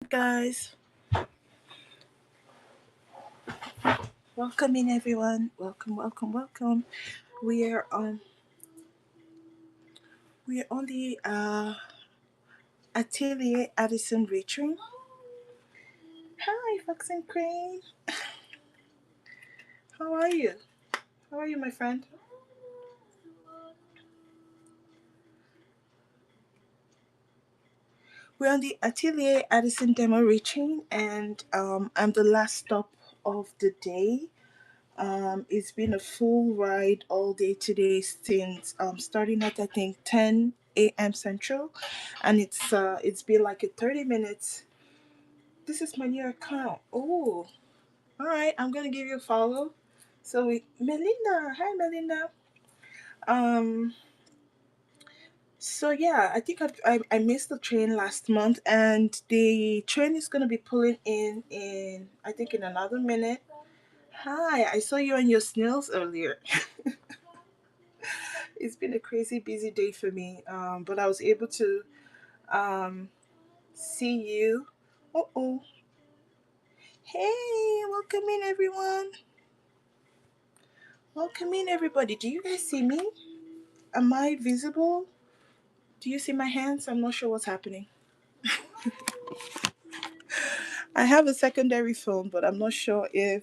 guys? Welcome in, everyone. Welcome, welcome, welcome. We are on. We are on the Atelier Addison Reaching. Hi, Fox and Crane. How are you? How are you, my friend? We're on the Atelier Addison demo reaching, and I'm the last stop of the day. It's been a full ride all day today since starting at I think 10 a.m. Central, and it's been like a 30 minutes. This is my new account. Oh, all right. I'm gonna give you a follow. Melinda, hi Melinda. Um, so yeah, I think I missed the train last month, and the train is gonna be pulling in I think in another minute. Hi, I saw you on your snails earlier. It's been a crazy busy day for me, but I was able to um see you. Oh, hey, welcome in everyone. Welcome in everybody. Do you guys see me? Am I visible? Do you see my hands? I'm not sure what's happening. I have a secondary phone, but I'm not sure if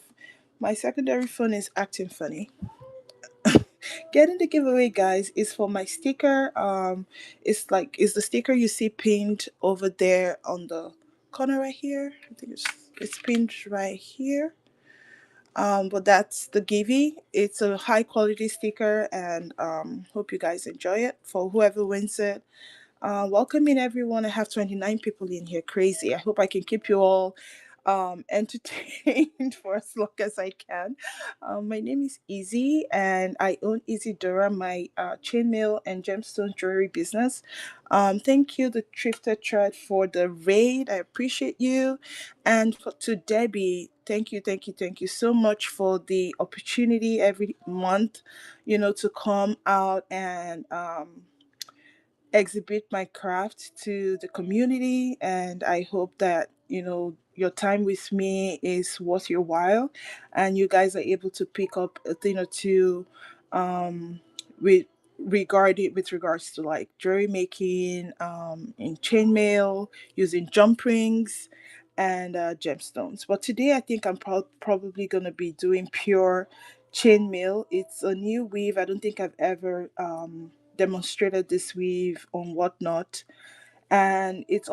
my secondary phone is acting funny. Getting the giveaway, guys, is for my sticker. It's the sticker you see pinned over there on the corner right here. I think it's pinned right here. But that's the Givey. It's a high quality sticker, and hope you guys enjoy it. For whoever wins it, welcome in everyone. I have 29 people in here. Crazy. I hope I can keep you all entertained for as long as I can. My name is Easy, and I own Easy Dura, my chainmail and gemstone jewelry business. Thank you, the Thrifted Thread, for the raid. I appreciate you. And to Debbie, thank you so much for the opportunity every month, to come out and exhibit my craft to the community. And I hope that your time with me is worth your while, and you guys are able to pick up a thing or two um with with regards to like jewelry making, in chainmail, using jump rings and gemstones. But today I think I'm probably going to be doing pure chainmail. It's a new weave. I don't think I've ever demonstrated this weave on whatnot. And it's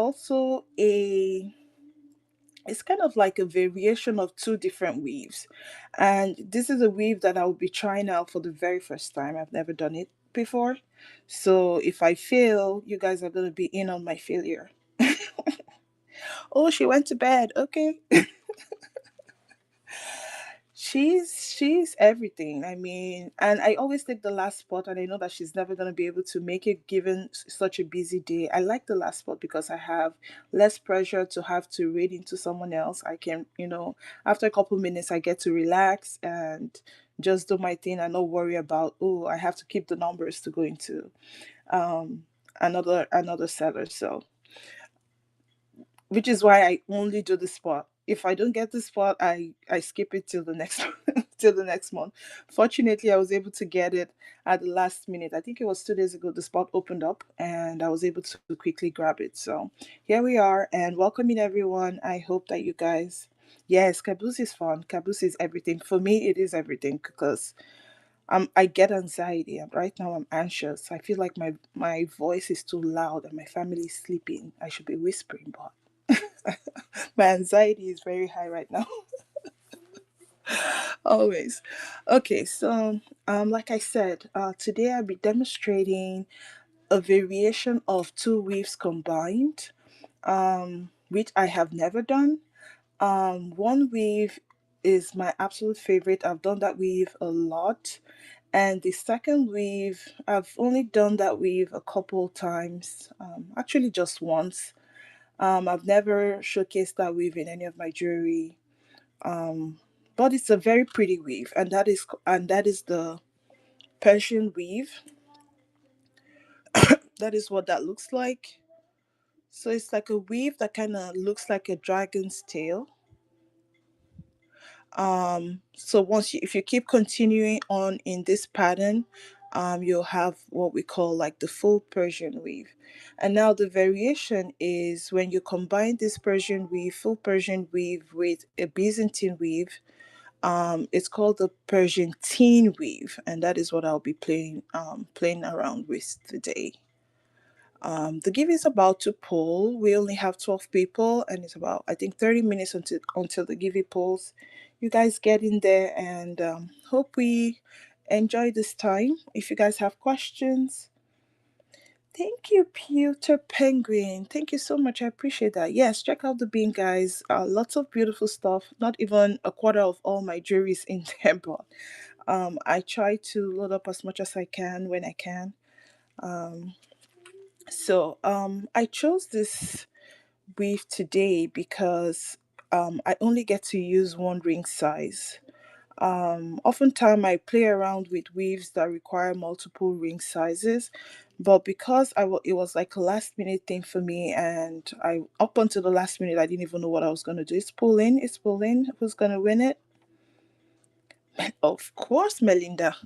kind of like a variation of two different weaves. And this is a weave that I will be trying out for the very first time. I've never done it before. So if I fail, you guys are going to be in on my failure. Oh, she went to bed. Okay. She's everything. I mean, and I always take the last spot, and I know that she's never going to be able to make it given such a busy day. I like the last spot because I have less pressure to have to read into someone else. I can, after a couple minutes, I get to relax and just do my thing and not worry about, oh, I have to keep the numbers to go into um another seller. So which is why I only do the spot. If I don't get the spot, I skip it till the next till the next month. Fortunately, I was able to get it at the last minute. I think it was 2 days ago. The spot opened up, and I was able to quickly grab it. So here we are, and welcoming everyone. I hope that you guys. Yes, caboose is fun. Caboose is everything for me. It is everything because I get anxiety. Right now I'm anxious. I feel like my voice is too loud and my family is sleeping. I should be whispering, but my anxiety is very high right now. Always. Okay, so like I said, today I'll be demonstrating a variation of two weaves combined, which I have never done. One weave is my absolute favorite. I've done that weave a lot. And the second weave, I've only done that weave a couple times, actually just once. I've never showcased that weave in any of my jewelry, um, but it's a very pretty weave, and that is the Persian weave. That is what that looks like. So it's like a weave that kind of looks like a dragon's tail. So once you, if you keep continuing on in this pattern, you'll have what we call like the full Persian weave. And now the variation is when you combine this Persian weave, full Persian weave, with a Byzantine weave. It's called the Persian teen weave, and that is what I'll be playing around with today. The give is about to pull. We only have 12 people, and it's about, I think, 30 minutes until the give pulls. You guys get in there, and hope we enjoy this time. If you guys have questions, thank you, Pewter Penguin. Thank you so much. I appreciate that. Yes, check out the bean, guys. Lots of beautiful stuff. Not even a quarter of all my jewelry is in there, but I try to load up as much as I can when I can. Um, I chose this weave today because I only get to use one ring size. Oftentimes I play around with weaves that require multiple ring sizes, but because it was like a last minute thing for me, and I up until the last minute I didn't even know what I was gonna do. It's pulling, it's pulling. Who's gonna win it? Of course, Melinda.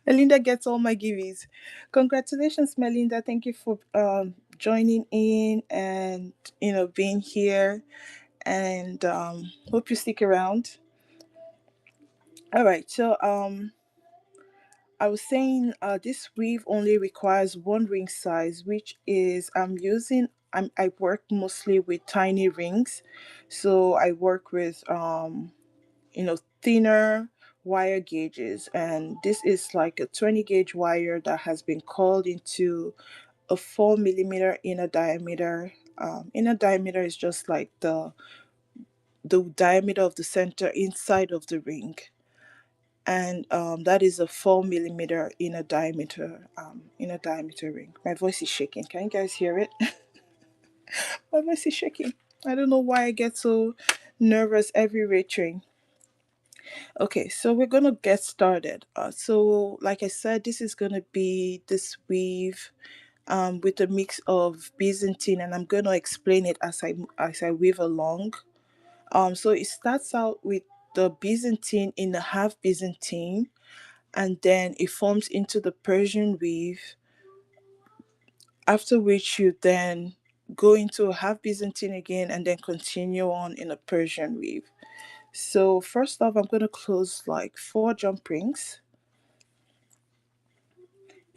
Melinda gets all my givings. Congratulations, Melinda. Thank you for joining in and being here. And hope you stick around. All right. I was saying this weave only requires one ring size, which is I work mostly with tiny rings, so I work with thinner wire gauges, and this is like a 20 gauge wire that has been called into a 4 millimeter inner diameter. Inner diameter is just like the diameter of the center inside of the ring, and that is a 4 millimeter inner diameter ring. My voice is shaking. Can you guys hear it? My voice is shaking. I don't know why I get so nervous every train. Okay, so we're gonna get started. Like I said, this is gonna be this weave with a mix of Byzantine, and I'm gonna explain it as I weave along. So it starts out with the Byzantine in the half Byzantine, and then it forms into the Persian weave. After which you then go into a half Byzantine again, and then continue on in a Persian weave. So first off, I'm gonna close like 4 jump rings.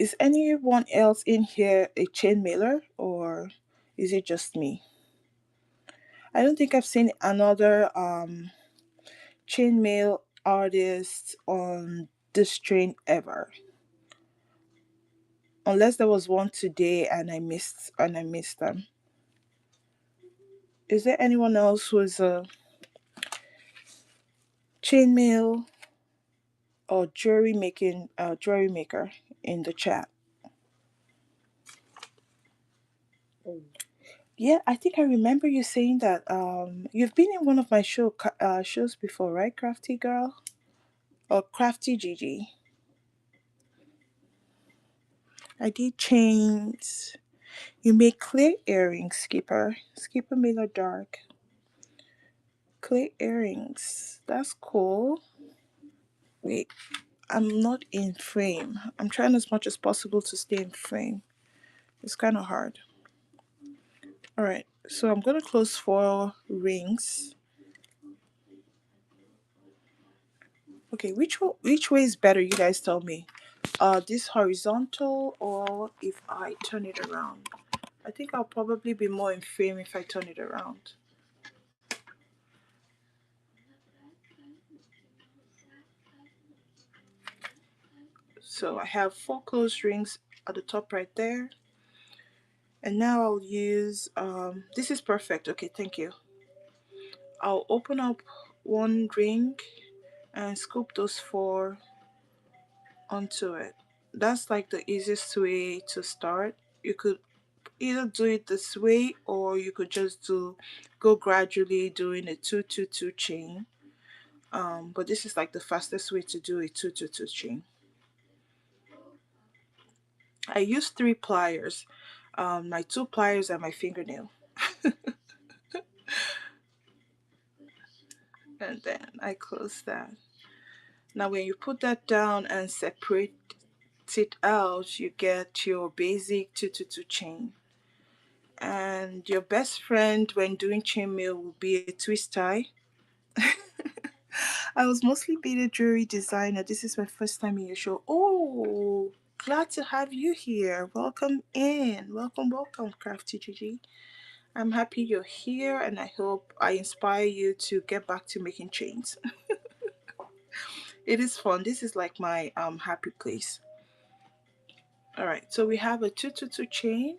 Is anyone else in here a chain mailer, or is it just me? I don't think I've seen another chainmail artist on this train ever, unless there was one today and I missed them. Is there anyone else who's a chainmail or jewelry maker in the chat? Yeah, I think I remember you saying that you've been in one of my shows before, right, Crafty Girl or Crafty Gigi? I did chains. You make clear earrings, Skipper Miller Dark. Clay earrings. That's cool. Wait, I'm not in frame. I'm trying as much as possible to stay in frame. It's kind of hard. All right, so I'm gonna close 4 rings. Okay, which way is better? You guys tell me. This horizontal, or if I turn it around? I think I'll probably be more in frame if I turn it around. So I have 4 closed rings at the top right there. And now I'll use, this is perfect. Okay, thank you. I'll open up one ring and scoop those 4 onto it. That's like the easiest way to start. You could either do it this way, or you could just go gradually doing a 2 2 2 chain. But this is like the fastest way to do a 2 2 2 chain. I use 3 pliers. my two pliers and my fingernail. And then I close that. Now when you put that down and separate it out, you get your basic 222 chain. And your best friend when doing chainmail will be a twist tie. I was mostly being a jewelry designer. This is my first time in your show. Oh, glad to have you here. Welcome in. Welcome, welcome, Crafty Gigi. I'm happy you're here and I hope I inspire you to get back to making chains. It is fun. This is like my happy place. All right, so we have a 222 chain.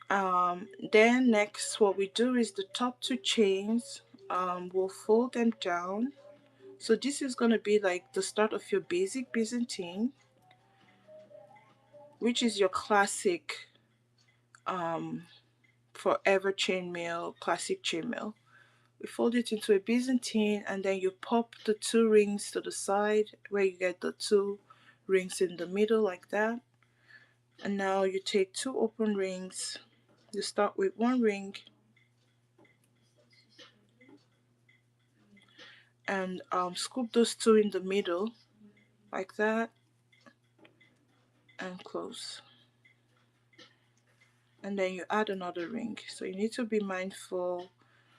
Then next what we do is the top two chains, we'll fold them down. So this is going to be like the start of your basic Byzantine, which is your classic um, forever chainmail, classic chainmail. We fold it into a Byzantine and then you pop the two rings to the side where you get the two rings in the middle like that. And now you take two open rings. You start with one ring and scoop those two in the middle like that and close. And then you add another ring. So you need to be mindful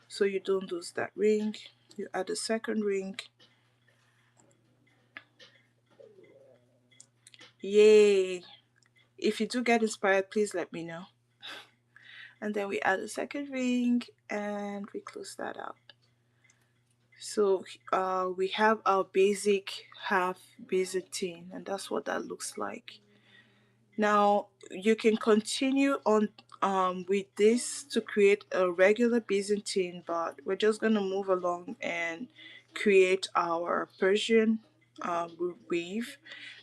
so you don't lose that ring. You add a second ring. Yay! If you do get inspired, please let me know. And then we add a second ring and we close that out. So we have our basic half Byzantine, and that's what that looks like. Now you can continue on with this to create a regular Byzantine, but we're just gonna move along and create our Persian weave.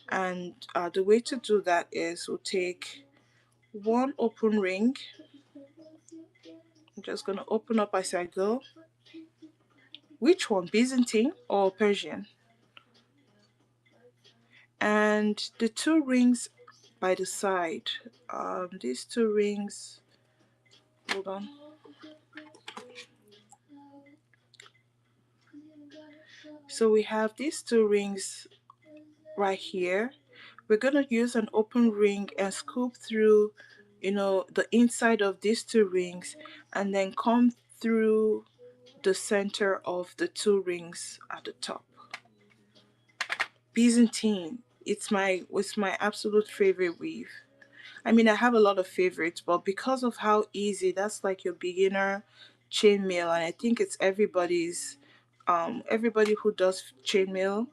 And the way to do that is we'll take one open ring. I'm just gonna open up as I go. Which one, Byzantine or Persian? And the two rings by the side, these two rings, hold on. So we have these two rings right here. We're gonna use an open ring and scoop through, the inside of these two rings and then come through the center of the two rings at the top. Byzantine. It's my absolute favorite weave. I mean, I have a lot of favorites, but because of how easy, that's like your beginner chainmail, and I think it's everybody who does chainmail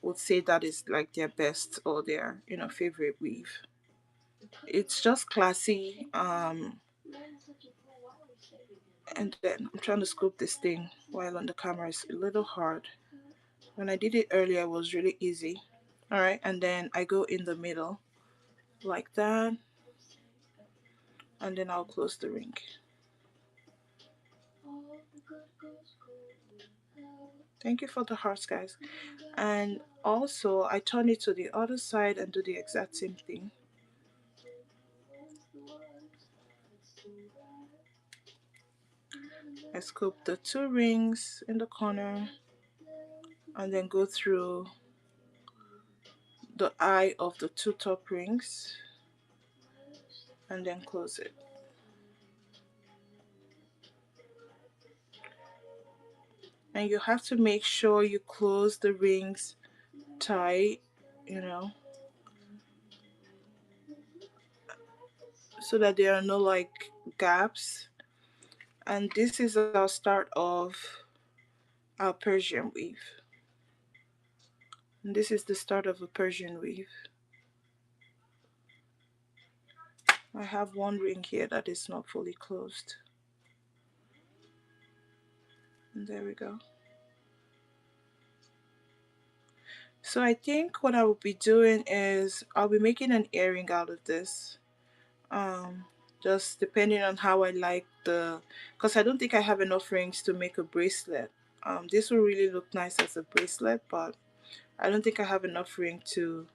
would say that is like their best or their favorite weave. It's just classy. And then I'm trying to scoop this thing while on the camera. It's a little hard. When I did it earlier, it was really easy. All right, and then I go in the middle like that, and then I'll close the ring. Thank you for the hearts, guys. And also, I turn it to the other side and do the exact same thing. I scoop the two rings in the corner and then go through the eye of the two top rings and then close it. And you have to make sure you close the rings tight, you know, so that there are no like gaps. And this is our start of our Persian weave. And this is the start of a Persian weave. I have one ring here that is not fully closed. And there we go. So I think what I will be doing is I'll be making an earring out of this. Um, just depending on how I like because I don't think I have enough rings to make a bracelet. This will really look nice as a bracelet, but I don't think I have enough ring to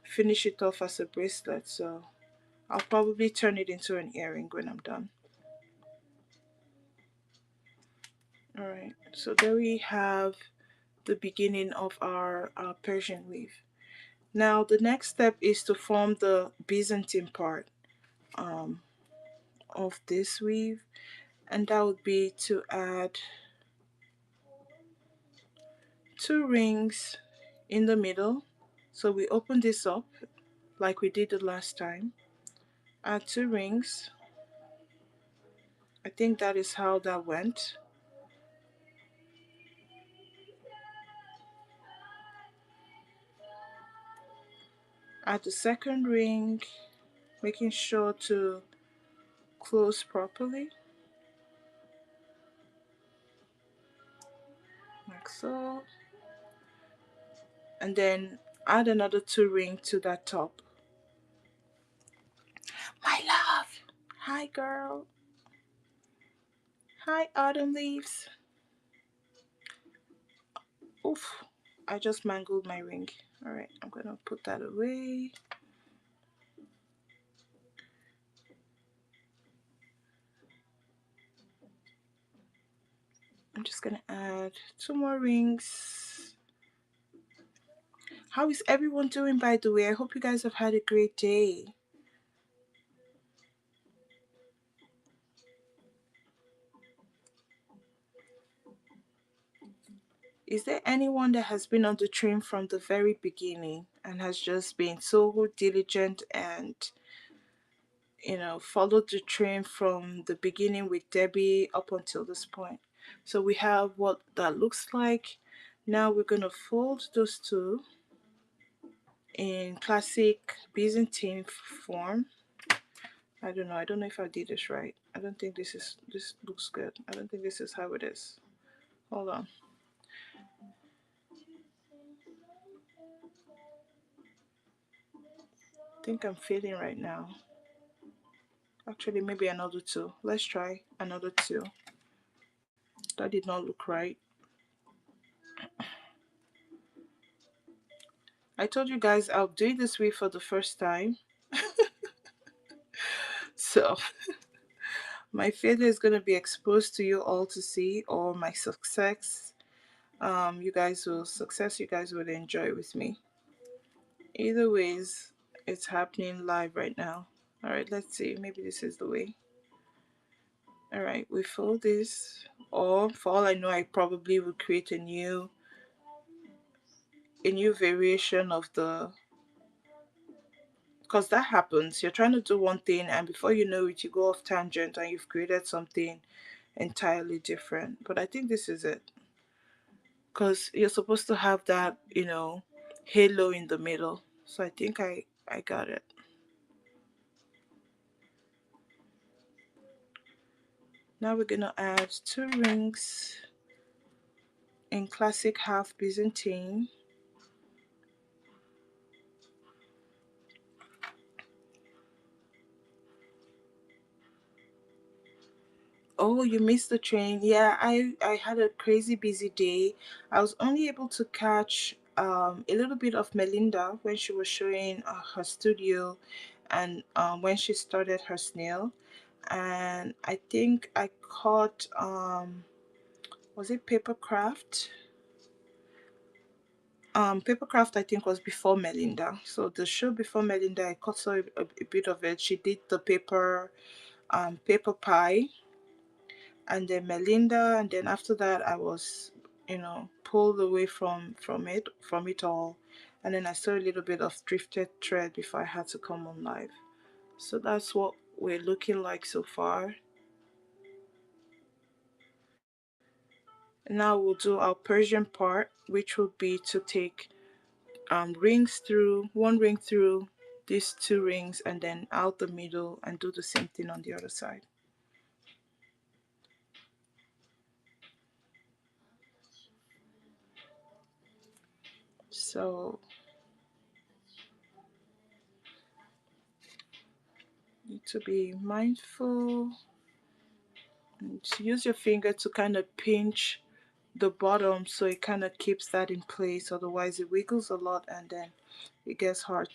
finish it off as a bracelet. So I'll probably turn it into an earring when I'm done. All right, so there we have the beginning of our Persian weave. Now the next step is to form the Byzantine part um, of this weave, and that would be to add two rings in the middle. So we open this up like we did the last time, add two rings. I think that is how that went. Add the second ring, making sure to close properly, like so, and then add another two ring to that top. My love, hi girl, hi autumn leaves. Oof, I just mangled my ring. All right, I'm gonna put that away. I'm just gonna add two more rings. How is everyone doing, by the way? I hope you guys have had a great day. Is there anyone that has been on the train from the very beginning and has just been so diligent and, followed the train from the beginning with Debbie up until this point? So we have what that looks like. Now we're going to fold those two in classic Byzantine form. I don't know. I don't know if I did this right. I don't think this looks good. I don't think this is how it is. Hold on. I think I'm failing right now. Actually, maybe another two. Let's try another two. That did not look right. I told you guys I'll do this week for the first time. So my failure is going to be exposed to you all to see, or my success. You guys will success. You guys will enjoy with me. Either ways, it's happening live right now. All right, let's see. Maybe this is the way. All right, we fold this, or for all I know, I probably will create a new variation of the, because that happens. You're trying to do one thing, and before you know it, you go off tangent and you've created something entirely different. But I think this is it, because you're supposed to have that, halo in the middle. So I think I got it. Now we're gonna add two rings in classic half Byzantine. Oh, you missed the train. Yeah, I had a crazy busy day. I was only able to catch a little bit of Melinda when she was showing her studio, and when she started her snail. And I think I caught was it Papercraft? Papercraft I think was before Melinda. So the show before Melinda, I caught a bit of it. She did the paper pie, and then Melinda, and then after that I was, pulled away from it all, and then I saw a little bit of drifted thread before I had to come on live. So that's what we're looking like so far. Now we'll do our Persian part, which will be to take rings through one ring through these two rings and then out the middle, and do the same thing on the other side. So need to be mindful and use your finger to kind of pinch the bottom so it kind of keeps that in place, otherwise it wiggles a lot and then it gets hard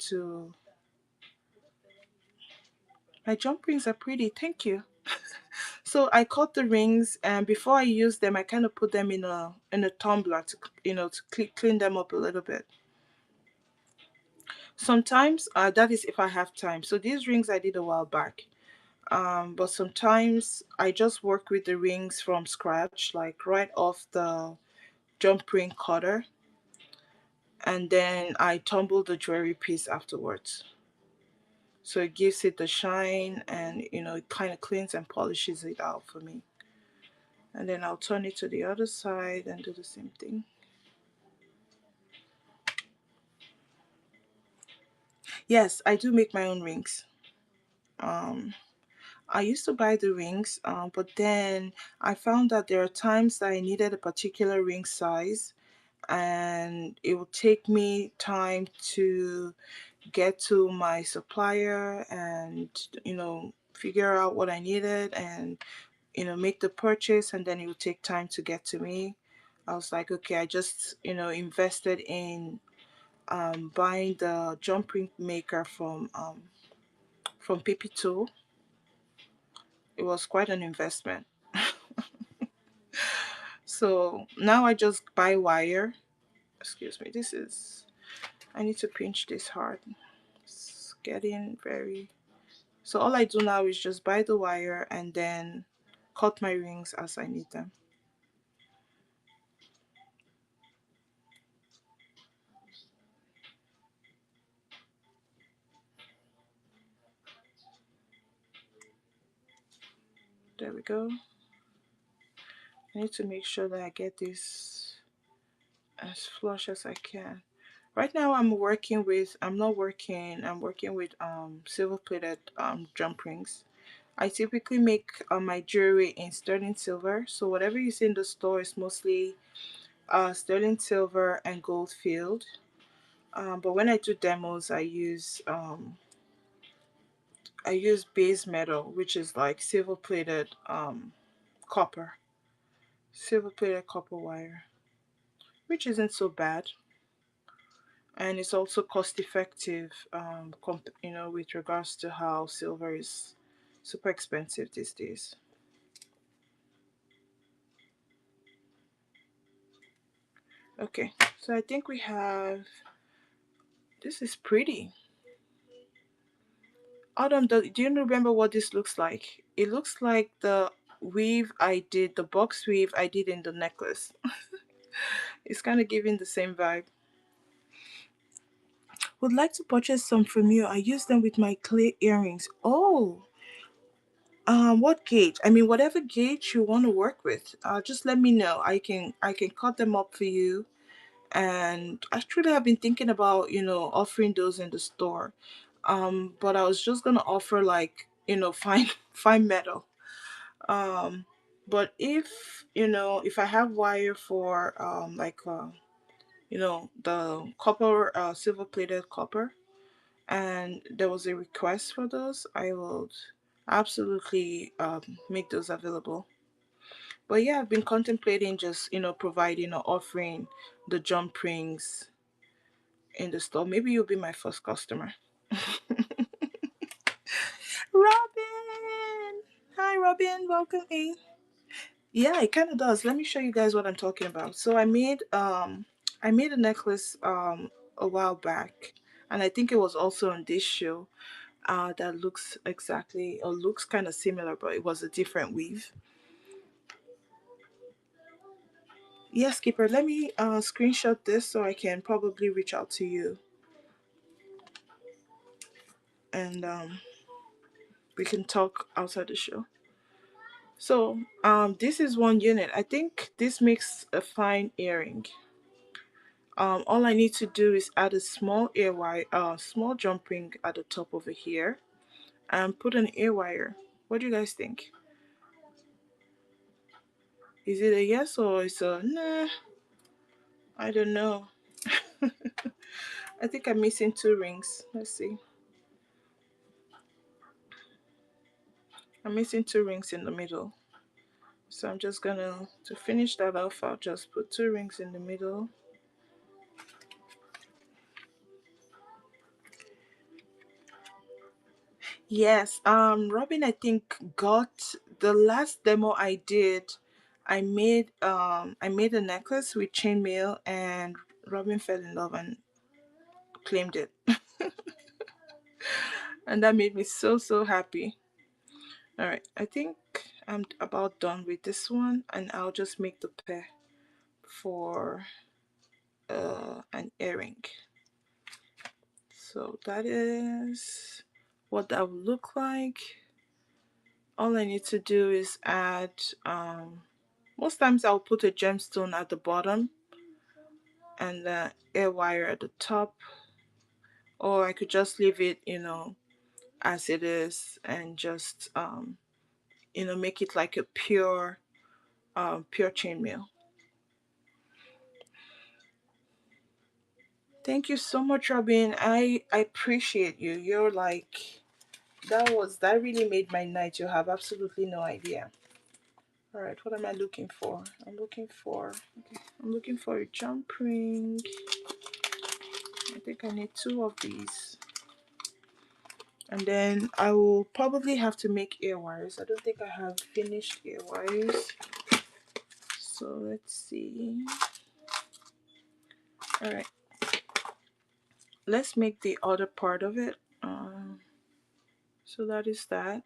My jump rings are pretty. Thank you. So I cut the rings, and before I use them, I kind of put them in a tumbler to to clean them up a little bit. Sometimes that is if I have time. So these rings I did a while back. But sometimes I just work with the rings from scratch, like right off the jump ring cutter, and then I tumble the jewelry piece afterwards. So it gives it the shine, and it kind of cleans and polishes it out for me. And then I'll turn it to the other side and do the same thing. Yes, I do make my own rings. Um, I used to buy the rings, but then I found that there are times that I needed a particular ring size, and it would take me time to get to my supplier and figure out what I needed and make the purchase, and then it would take time to get to me. I was like, okay, I just invested in buying the jump ring maker from PP2. It was quite an investment. So now I just buy wire. Excuse me, this is, I need to pinch this hard. It's getting very. So all I do now is just buy the wire and then cut my rings as I need them. There we go. I need to make sure that I get this as flush as I can. Right now I'm not working, I'm working with silver plated jump rings. I typically make my jewelry in sterling silver. So whatever you see in the store is mostly sterling silver and gold filled. But when I do demos, I use base metal, which is like copper, silver plated copper wire, which isn't so bad, and it's also cost effective. With regards to how silver is super expensive these days. Okay, so I think we have. This is pretty. Autumn, do you remember what this looks like? It looks like the box weave I did in the necklace. It's kind of giving the same vibe. Would like to purchase some from you. I use them with my clay earrings. Oh, what gauge? I mean, whatever gauge you want to work with. Just let me know. I can cut them up for you. And actually, I've been thinking about offering those in the store. But I was just gonna offer like fine fine metal. Um, but if I have wire for the copper, silver plated copper, and there was a request for those, I will absolutely make those available. But yeah, I've been contemplating just providing or offering the jump rings in the store. Maybe you'll be my first customer. Robin! Hi, Robin. Welcome in. Yeah, it kind of does. Let me show you guys what I'm talking about. So I made a necklace a while back, and I think it was also on this show. That looks exactly or looks kind of similar, but it was a different weave. Yes, Skipper. Let me screenshot this so I can probably reach out to you, and we can talk outside the show. So this is one unit. I think this makes a fine earring. All I need to do is add a small ear wire, small jump ring at the top over here, and put an ear wire. What do you guys think? Is it a yes or is a nah? I don't know. I think I'm missing two rings. Let's see. I'm missing two rings in the middle. So I'm just gonna to finish that off. I'll just put two rings in the middle. Yes, Robin, I think got the last demo I did. I made a necklace with chainmail, and Robin fell in love and claimed it, and that made me so so happy. All right, I think I'm about done with this one, and I'll just make the pair for an earring. So that is what that would look like. All I need to do is add, most times I'll put a gemstone at the bottom and the air wire at the top, or I could just leave it, as it is, and just, make it like a pure chainmail. Thank you so much, Robin. I appreciate you. You're like, that really made my night. You have absolutely no idea. All right, what am I looking for? I'm looking for a jump ring. I think I need two of these. And then I will probably have to make ear wires. I don't think I have finished ear wires. So let's see. All right, let's make the other part of it. So that is that.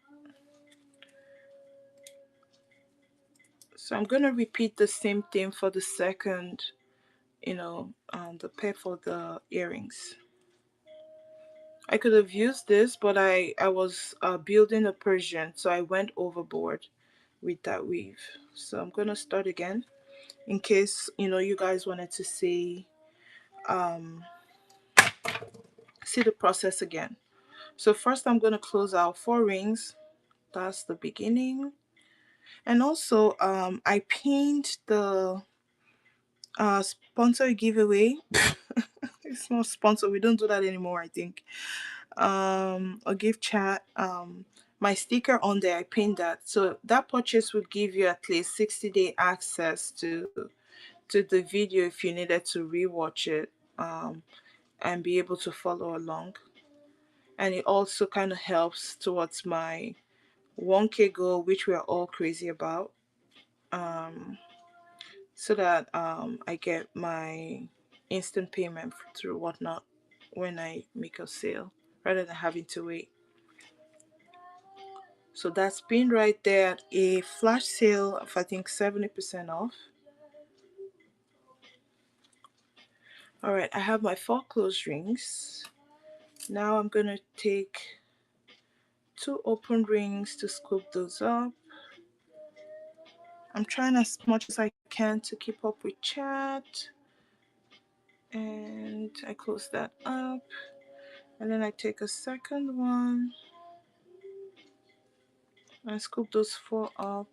So I'm gonna repeat the same thing for the second, the pair for the earrings. I could have used this, but I was building a Persian, so I went overboard with that weave. So I'm gonna start again in case you guys wanted to um, see the process again. So first I'm gonna close out four rings. That's the beginning, and also I pinned the sponsor giveaway. It's not sponsor. We don't do that anymore, I think. Or gift chat. My sticker on there, I pinned that. So that purchase would give you at least 60-day access to the video if you needed to rewatch it, and be able to follow along. And it also kind of helps towards my 1K goal, which we are all crazy about. Um, so that I get my instant payment through whatnot when I make a sale rather than having to wait. So that's been right there at a flash sale of I think 70% off. All right, I have my four closed rings. Now I'm gonna take two open rings to scoop those up. I'm trying as much as I can to keep up with chat. And I close that up. And then I take a second one and scoop those four up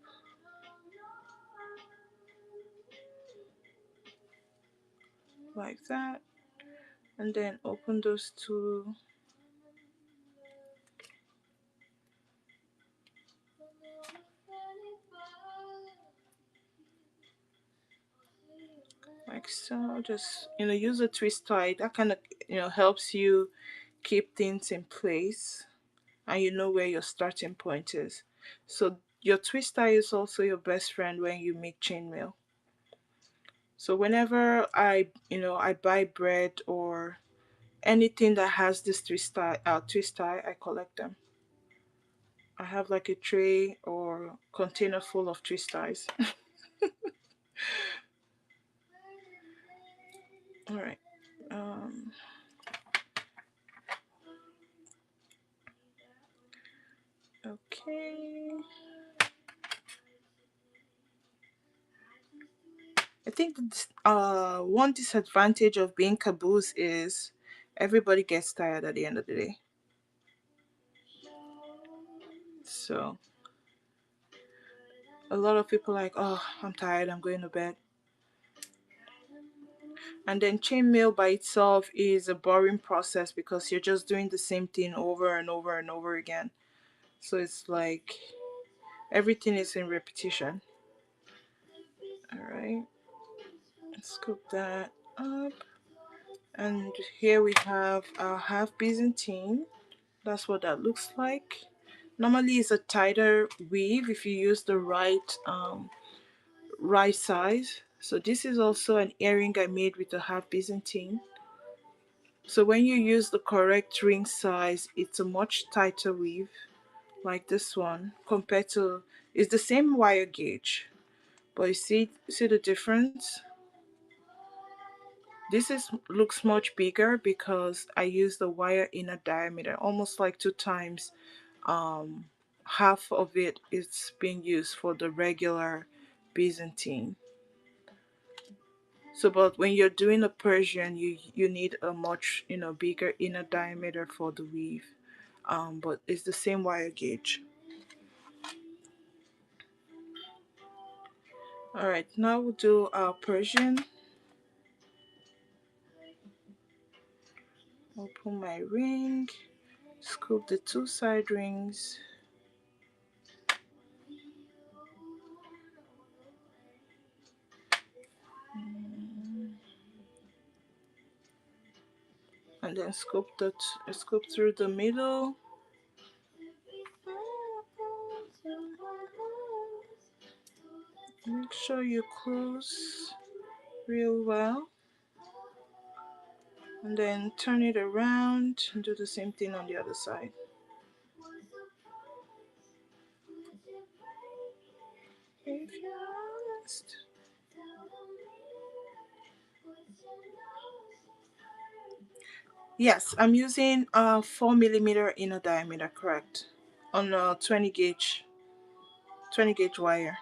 like that. And then open those two like so. Just use a twist tie. That kind of helps you keep things in place, and you know where your starting point is. So your twist tie is also your best friend when you make chainmail. So whenever I buy bread or anything that has this twist tie, I collect them. I have like a tray or container full of twist ties. All right. Um, okay. I think one disadvantage of being caboose is everybody gets tired at the end of the day. So a lot of people like, oh, I'm tired, I'm going to bed. And then chainmail by itself is a boring process because you're just doing the same thing over and over and over again. So it's like everything is in repetition. All right, let's scoop that up. And here we have our half Byzantine. That's what that looks like. Normally it's a tighter weave if you use the right size. So this is also an earring I made with a half Byzantine. So when you use the correct ring size, it's a much tighter weave like this one compared to, it's the same wire gauge, but you see the difference. This is looks much bigger because I use the wire inner diameter, almost like two times. um Half of it is being used for the regular Byzantine. So but when you're doing a Persian, you need a much, bigger inner diameter for the weave. But it's the same wire gauge. All right, now we'll do our Persian. Open my ring, scoop the two side rings, and then scoop through the middle. Make sure you close real well, and then turn it around and do the same thing on the other side. If you're honest. Yes, I'm using 4 millimeter inner diameter, correct? On a 20 gauge wire.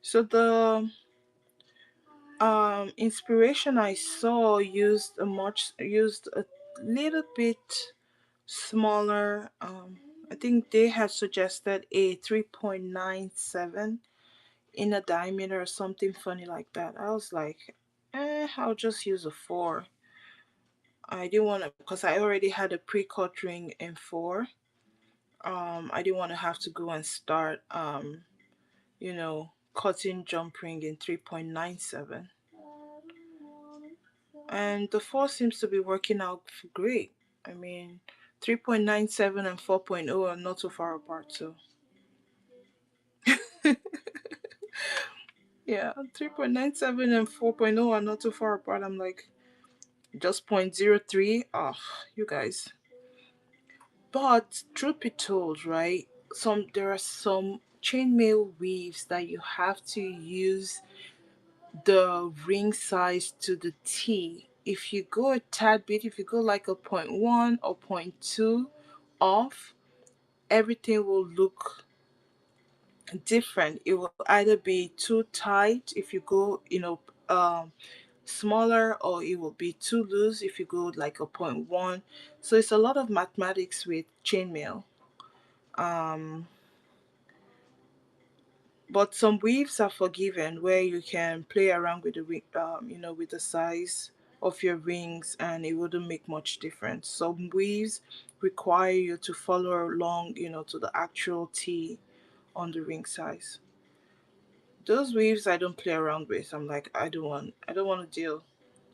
So the inspiration I saw used a little bit smaller. I think they had suggested a 3.97 in a diameter or something funny like that. I was like, I'll just use a 4. I didn't want to, because I already had a pre-cut ring in 4. I didn't want to have to go and start cutting jump ring in 3.97. And the 4 seems to be working out great. I mean, 3.97 and 4.0 are not too far apart, so yeah, 3.97 and 4.0 are not too far apart. I'm like, just 0.03. Oh, you guys. But truth be told, right? There are some chainmail weaves that you have to use the ring size to the T. If you go a tad bit, if you go like a point 0.1 or point 0.2 off, everything will look different. It will either be too tight if you go, smaller, or it will be too loose if you go like a point 0.1. So it's a lot of mathematics with chainmail. Um, but some weaves are forgiven where you can play around with the with the size of your rings and it wouldn't make much difference. Some weaves require you to follow along, to the actual T on the ring size. Those weaves I don't play around with. I'm like, I don't want to deal.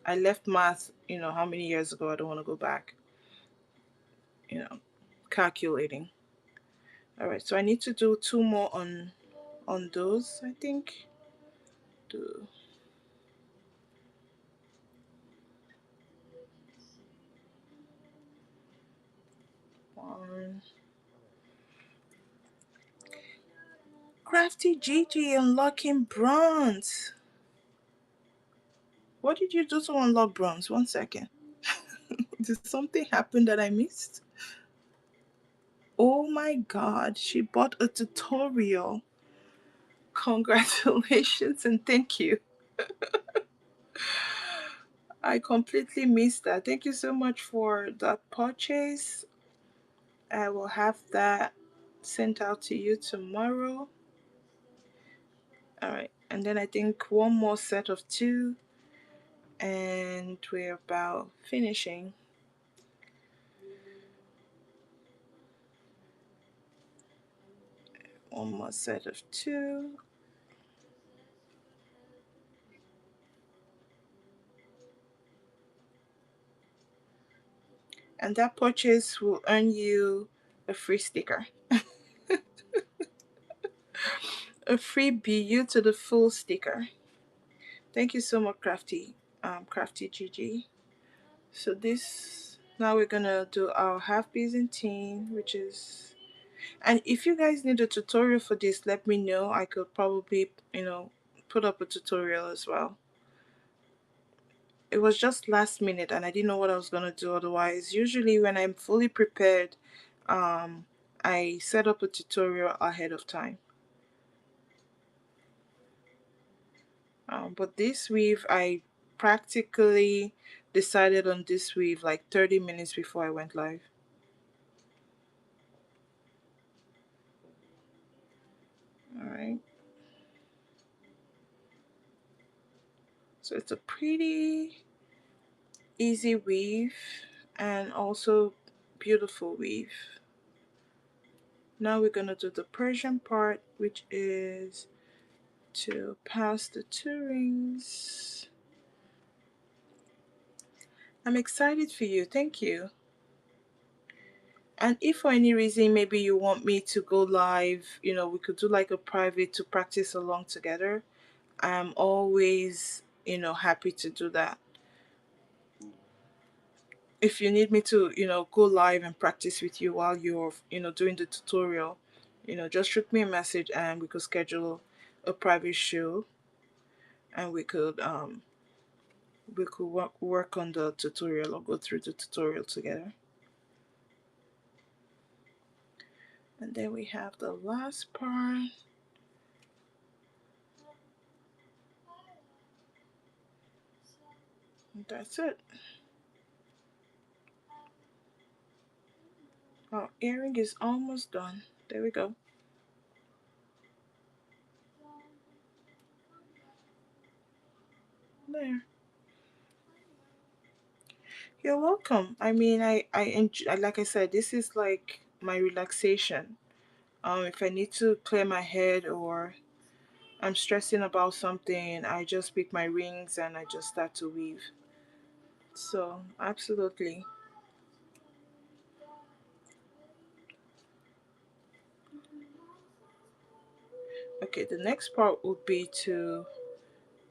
I left math, how many years ago. I don't want to go back, you know, calculating. All right, so I need to do two more on those, I think. Do one. Crafty Gigi unlocking bronze. What did you do to unlock bronze? One second. Did something happen that I missed? Oh my god, she bought a tutorial. Congratulations and thank you. I completely missed that. Thank you so much for that purchase. I will have that sent out to you tomorrow. All right. And then I think one more set of two, and we're about finishing. one more set of two. And that purchase will earn you a free sticker, a free BU to the full sticker. Thank you so much, Crafty Gigi. So this now we're gonna do our half Byzantine, which is, and if you guys need a tutorial for this, let me know. I could probably, put up a tutorial as well. It was just last minute and I didn't know what I was gonna do otherwise. Usually when I'm fully prepared, um, I set up a tutorial ahead of time. But this weave, I practically decided on this weave like 30 minutes before I went live. All right. So it's a pretty easy weave and also beautiful weave. Now we're going to do the Persian part, which is to pass the two rings. I'm excited for you. Thank you. And if for any reason maybe you want me to go live, we could do like a private to practice along together. I'm always, happy to do that. If you need me to, go live and practice with you while you're, doing the tutorial, just shoot me a message and we could schedule a private show and we could work on the tutorial or go through the tutorial together. And then we have the last part. And that's it. Our earring is almost done. There we go. There. You're welcome. I mean, I enjoy, like I said, this is like my relaxation. If I need to clear my head or I'm stressing about something, I just pick my rings and I just start to weave. So, absolutely. Okay, the next part would be to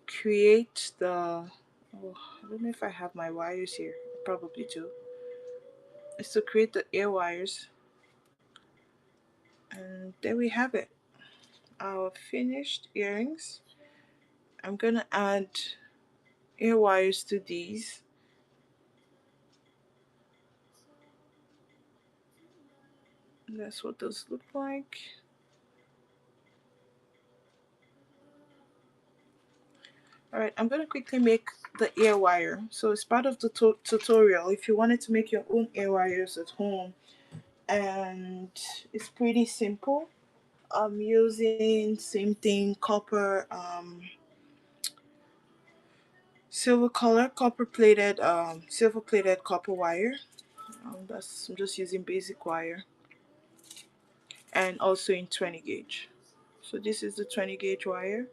create the. Oh, I don't know if I have my wires here. I probably do. It's to create the ear wires. And there we have it. Our finished earrings. I'm gonna add ear wires to these. That's what those look like. Alright, I'm going to quickly make the ear wire. So it's part of the tutorial if you wanted to make your own ear wires at home. And it's pretty simple. I'm using same thing, copper, silver plated copper wire. I'm just using basic wire and also in 20 gauge. So this is the 20 gauge wire.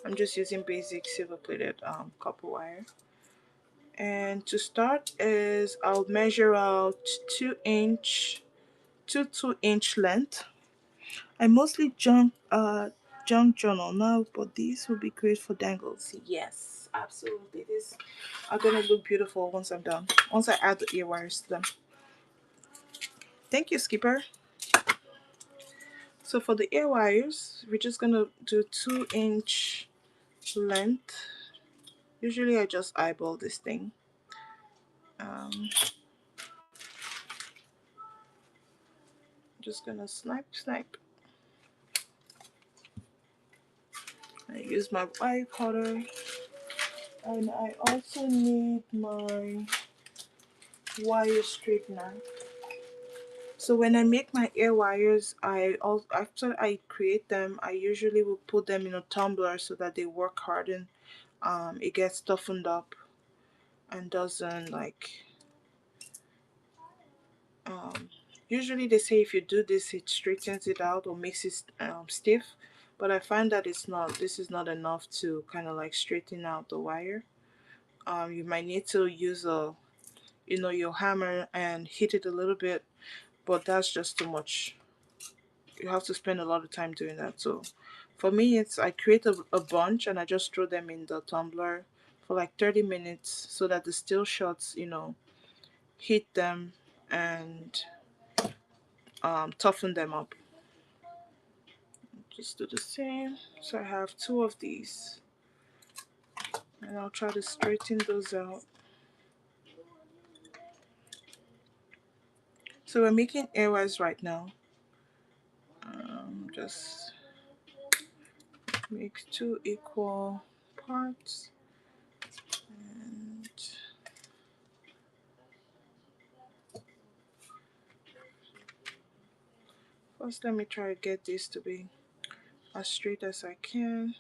I'm just using basic silver plated copper wire. And to start is I'll measure out 2-inch length. I mostly junk journal now, but these will be great for dangles. Yes, absolutely. These are gonna look beautiful once I'm done. Once I add the ear wires to them. Thank you, Skipper. So for the ear wires, we're just gonna do 2-inch length. Usually I just eyeball this thing. Um, just gonna snipe. I use my wire cutter, and I also need my wire straightener. So when I make my ear wires, after I create them, I usually will put them in a tumbler so that they work hard and it gets toughened up and doesn't um, Usually they say if you do this, it straightens it out or makes it stiff, but I find that it's not. This is not enough to kind of like straighten out the wire. You might need to use a, your hammer and hit it a little bit, but that's just too much. You have to spend a lot of time doing that. So for me, it's I create a bunch and I just throw them in the tumbler for like 30 minutes so that the steel shots, heat them and toughen them up. Just do the same. So I have two of these and I'll try to straighten those out. So we're making airways right now. Just make two equal parts and first let me try to get this to be as straight as I can.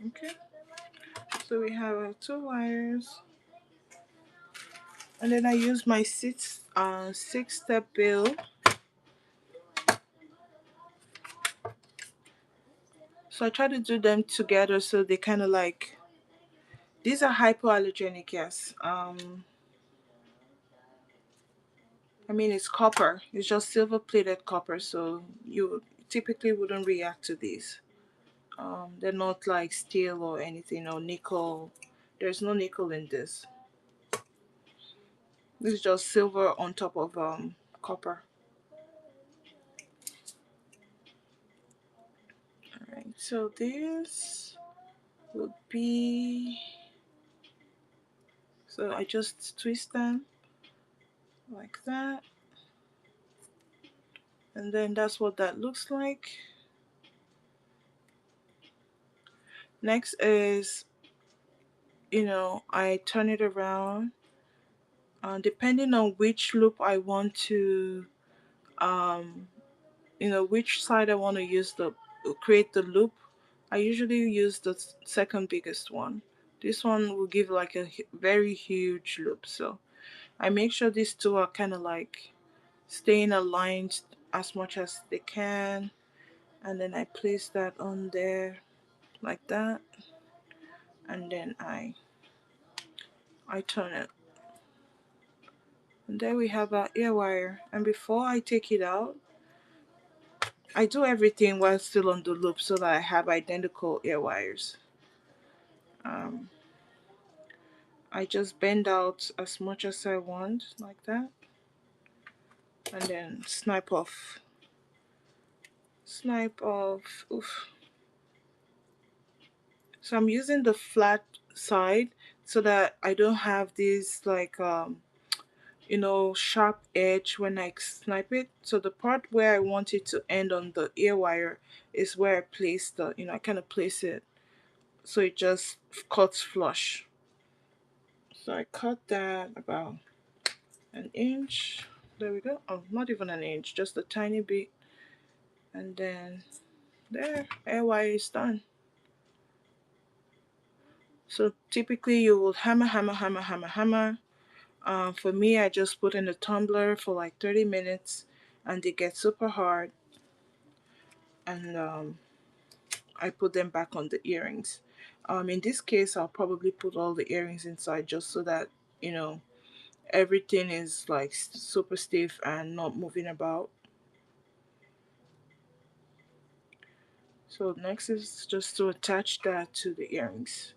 Okay, so we have two wires, and then I use my six-step bill. So I try to do them together so they kind of like, these are hypoallergenic, yes. I mean it's copper. It's just silver plated copper, so you typically wouldn't react to these. They're not like steel or anything or nickel. There's no nickel in this. This is just silver on top of copper. Alright, so this would be, so I just twist them like that, and then that's what that looks like. Next is, I turn it around, depending on which loop I want to, um, which side I want to use the create the loop. I usually use the second biggest one. This one will give like a very huge loop, so I make sure these two are kind of like staying aligned as much as they can, and then I place that on there like that, and then I turn it, and there we have our ear wire. And before I take it out, I do everything while still on the loop so that I have identical ear wires. um, I just bend out as much as I want like that, and then snipe off. Oof. So I'm using the flat side so that I don't have this like sharp edge when I snipe it. So the part where I want it to end on the ear wire is where I place the, I kind of place it so it just cuts flush. So I cut that about an inch. There we go. Oh, not even an inch, just a tiny bit. And then there, air wire is done. So typically you will hammer, hammer, hammer, hammer, hammer. For me, I just put in the tumbler for like 30 minutes and they get super hard. And I put them back on the earrings. In this case, I'll probably put all the earrings inside just so that, you know, everything is like super stiff and not moving about. So next is just to attach that to the earrings.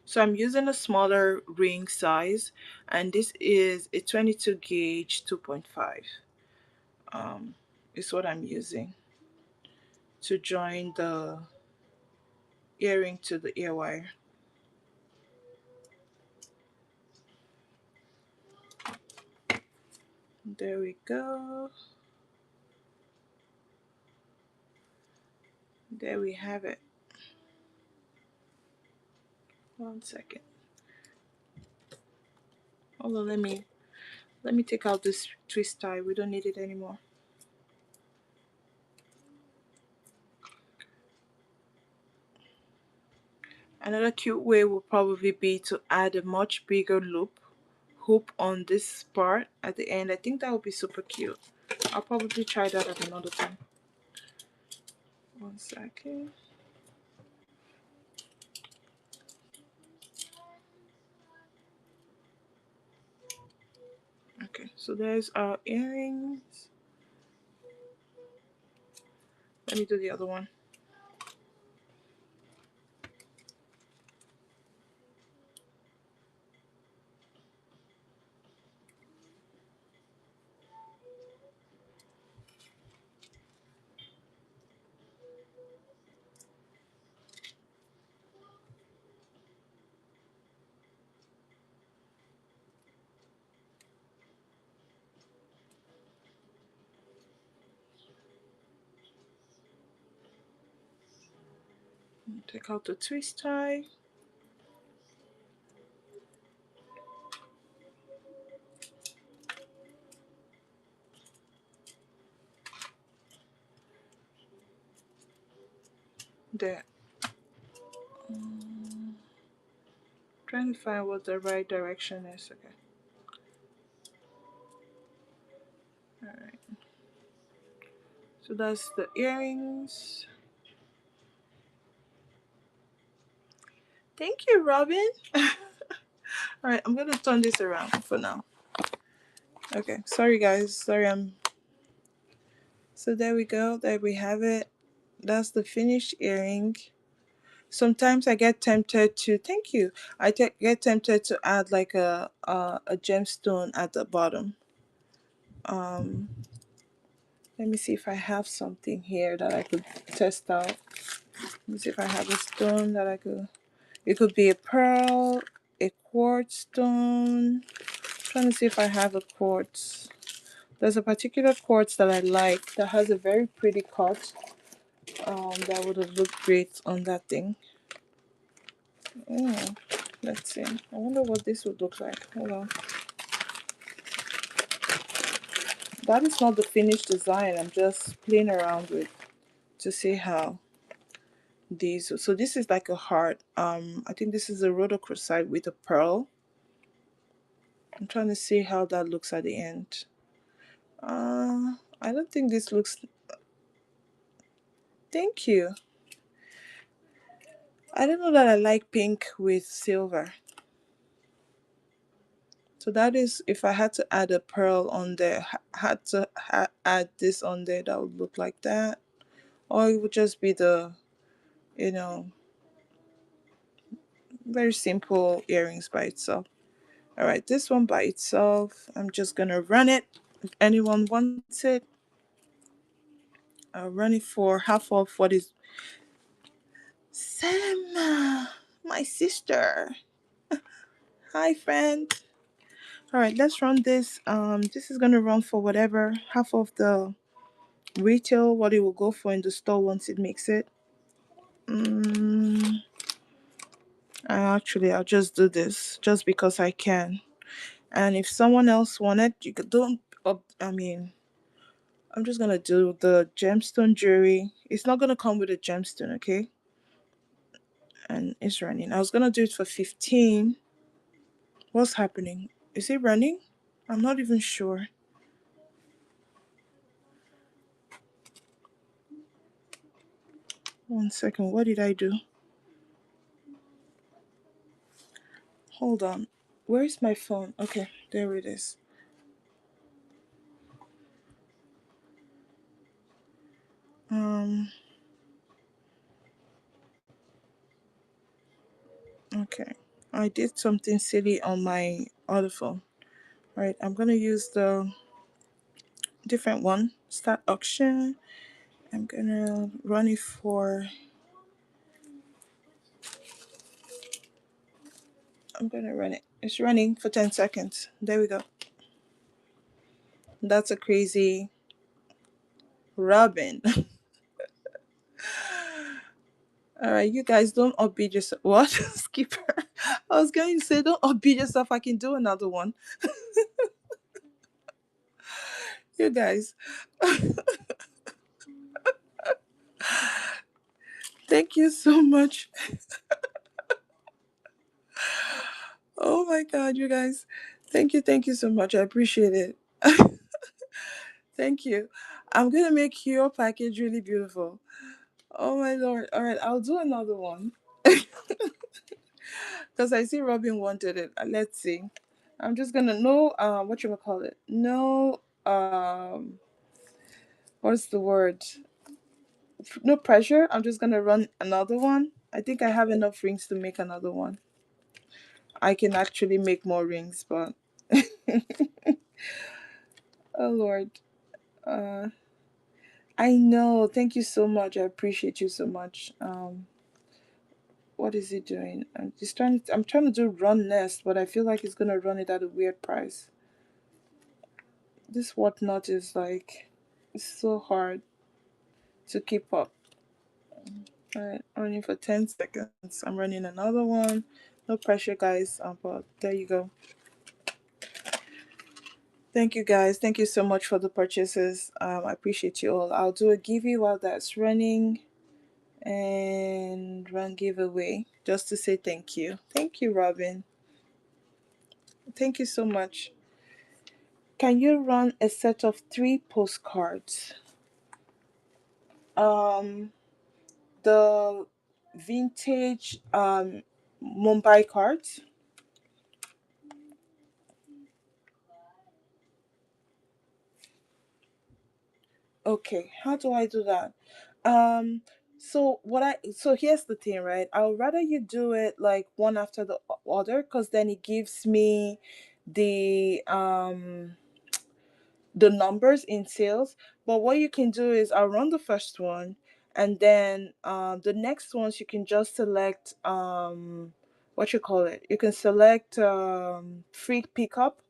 So I'm using a smaller ring size, and this is a 22 gauge 2.5. Um, is what I'm using to join the earring to the ear wire. There we go. There we have it. One second. Hold on, let me take out this twist tie. We don't need it anymore. Another cute way would probably be to add a much bigger hoop on this part at the end. I think that would be super cute. I'll probably try that at another time. One second. Okay, so there's our earrings. Let me do the other one. Take out the twist tie. There. Trying to find what the right direction is. Okay. Alright. So that's the earrings. Thank you, Robin. Alright, I'm gonna turn this around for now. Okay, sorry guys. Sorry, so there we go. There we have it. That's the finished earring. Sometimes I get tempted to, thank you. Get tempted to add like a gemstone at the bottom. Um, Let me see if I have something here that I could test out. Let me see if I have a stone that I could. It could be a pearl, a quartz stone. I'm trying to see if I have a quartz. There's a particular quartz that I like that has a very pretty cut. That would have looked great on that thing. Mm, let's see. I wonder what this would look like. Hold on. That is not the finished design. I'm just playing around with to see how these. So this is like a heart. I think this is a rhodochrosite with a pearl. I'm trying to see how that looks at the end. I don't think this looks. Thank you. I don't know that I like pink with silver. So that is if I had to add a pearl on there, had to add this on there, that would look like that. Or it would just be the, you know, very simple earrings by itself. All right, this one by itself, I'm just gonna run it. If anyone wants it, I'll run it for half of what is Selma, my sister. Hi, friend. All right, let's run this. This is gonna run for whatever half of the retail what it will go for in the store once it makes it. Mm, I'll just do this just because I can. And if someone else wanted, you could don't. I mean, I'm just gonna do the gemstone jewelry. It's not gonna come with a gemstone, okay? And it's running. I was gonna do it for 15. What's happening? Is it running? I'm not even sure. One second. What did I do? Hold on. Where is my phone? Okay, there it is. Um. Okay. I did something silly on my other phone. All right. I'm gonna use the different one. Start auction. I'm gonna run it for. I'm gonna run it. It's running for 10 seconds. There we go. That's a crazy Robin. All right, you guys don't upbeat yourself. What? Skipper. I was going to say, don't upbeat yourself. I can do another one. You guys, thank you so much. Oh my God, you guys. Thank you so much. I appreciate it. Thank you. I'm going to make your package really beautiful. Oh my Lord. All right, I'll do another one. Because I see Robin wanted it. Let's see. I'm just going to know, what you call it? No, what's the word? No pressure. I'm just gonna run another one. I think I have enough rings to make another one. I can actually make more rings, but oh Lord. Uh I know. Thank you so much. I appreciate you so much. What is he doing? I'm trying to do run nest, but I feel like he's gonna run it at a weird price. This whatnot is like it's so hard to keep up. Alright, running for 10 seconds. I'm running another one. No pressure guys, but there you go. Thank you guys. Thank you so much for the purchases. I appreciate you all. I'll do a giveaway while that's running and run giveaway just to say thank you. Thank you, Robin. Thank you so much. Can you run a set of three postcards? Um, the vintage Mumbai cards. Okay, how do I do that? Um, so here's the thing, right? I would rather you do it like one after the other because then it gives me the the numbers in sales. But what you can do is I'll run the first one, and then the next ones you can just select what you call it. You can select free pickup.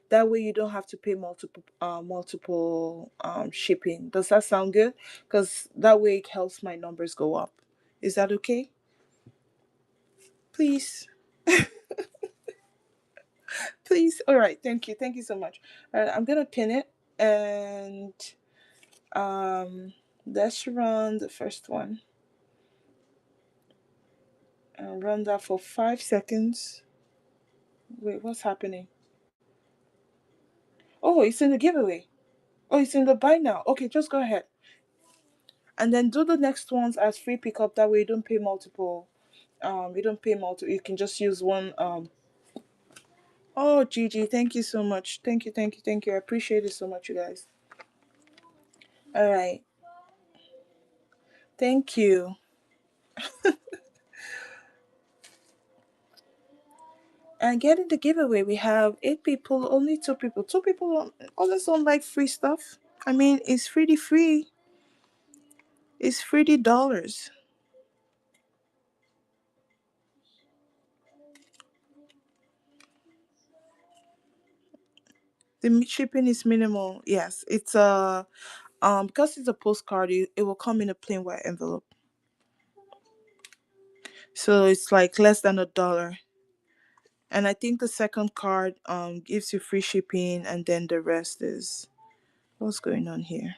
That way you don't have to pay multiple shipping. Does that sound good? Because that way it helps my numbers go up. Is that okay? Please, please. All right. Thank you so much. All right, I'm gonna pin it and Um, let's run the first one and run that for 5 seconds. Wait, what's happening? Oh, it's in the giveaway. Oh, it's in the buy now. Okay, just go ahead. And then do the next ones as free pickup. That way you don't pay multiple. You don't pay multiple. You can just use one. Oh, Gigi, thank you so much. Thank you. I appreciate it so much, you guys. All right. Thank you. And getting the giveaway, we have 8 people, only 2 people. 2 people, others don't like free stuff. I mean, it's pretty free. It's $30. The shipping is minimal. Yes, it's a because it's a postcard. It will come in a plain white envelope, so it's like less than $1. And I think the second card gives you free shipping, and then the rest is what's going on here.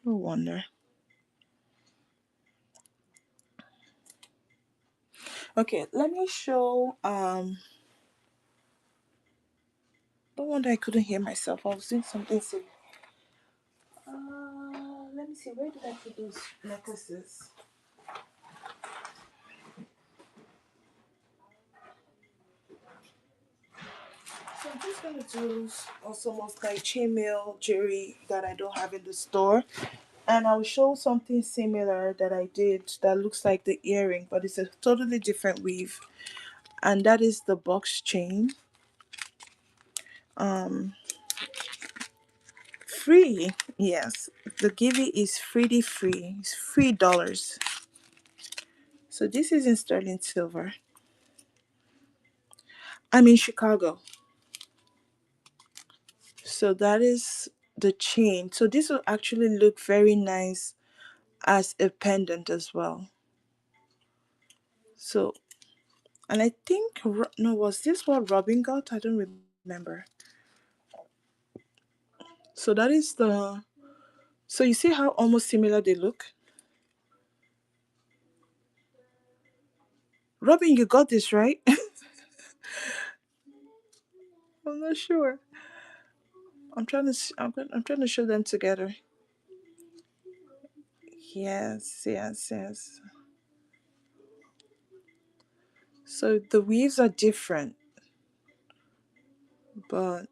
No wonder. Okay, let me show. No wonder I couldn't hear myself. I was doing something silly. Let me see. Where did I put those necklaces? So I'm just gonna do some of my chainmail jewelry that I don't have in the store, and I'll show something similar that I did that looks like the earring, but it's a totally different weave, and that is the box chain. Um, free, yes. The giveaway is free. It's $3. So this is in sterling silver. I'm in Chicago, so that is the chain. So this will actually look very nice as a pendant as well. So, and I think no, was this what Robin got? I don't remember. So that is the, so you see how almost similar they look. Robin, you got this right? I'm not sure. I'm trying to show them together. Yes, yes, yes. So the weaves are different, but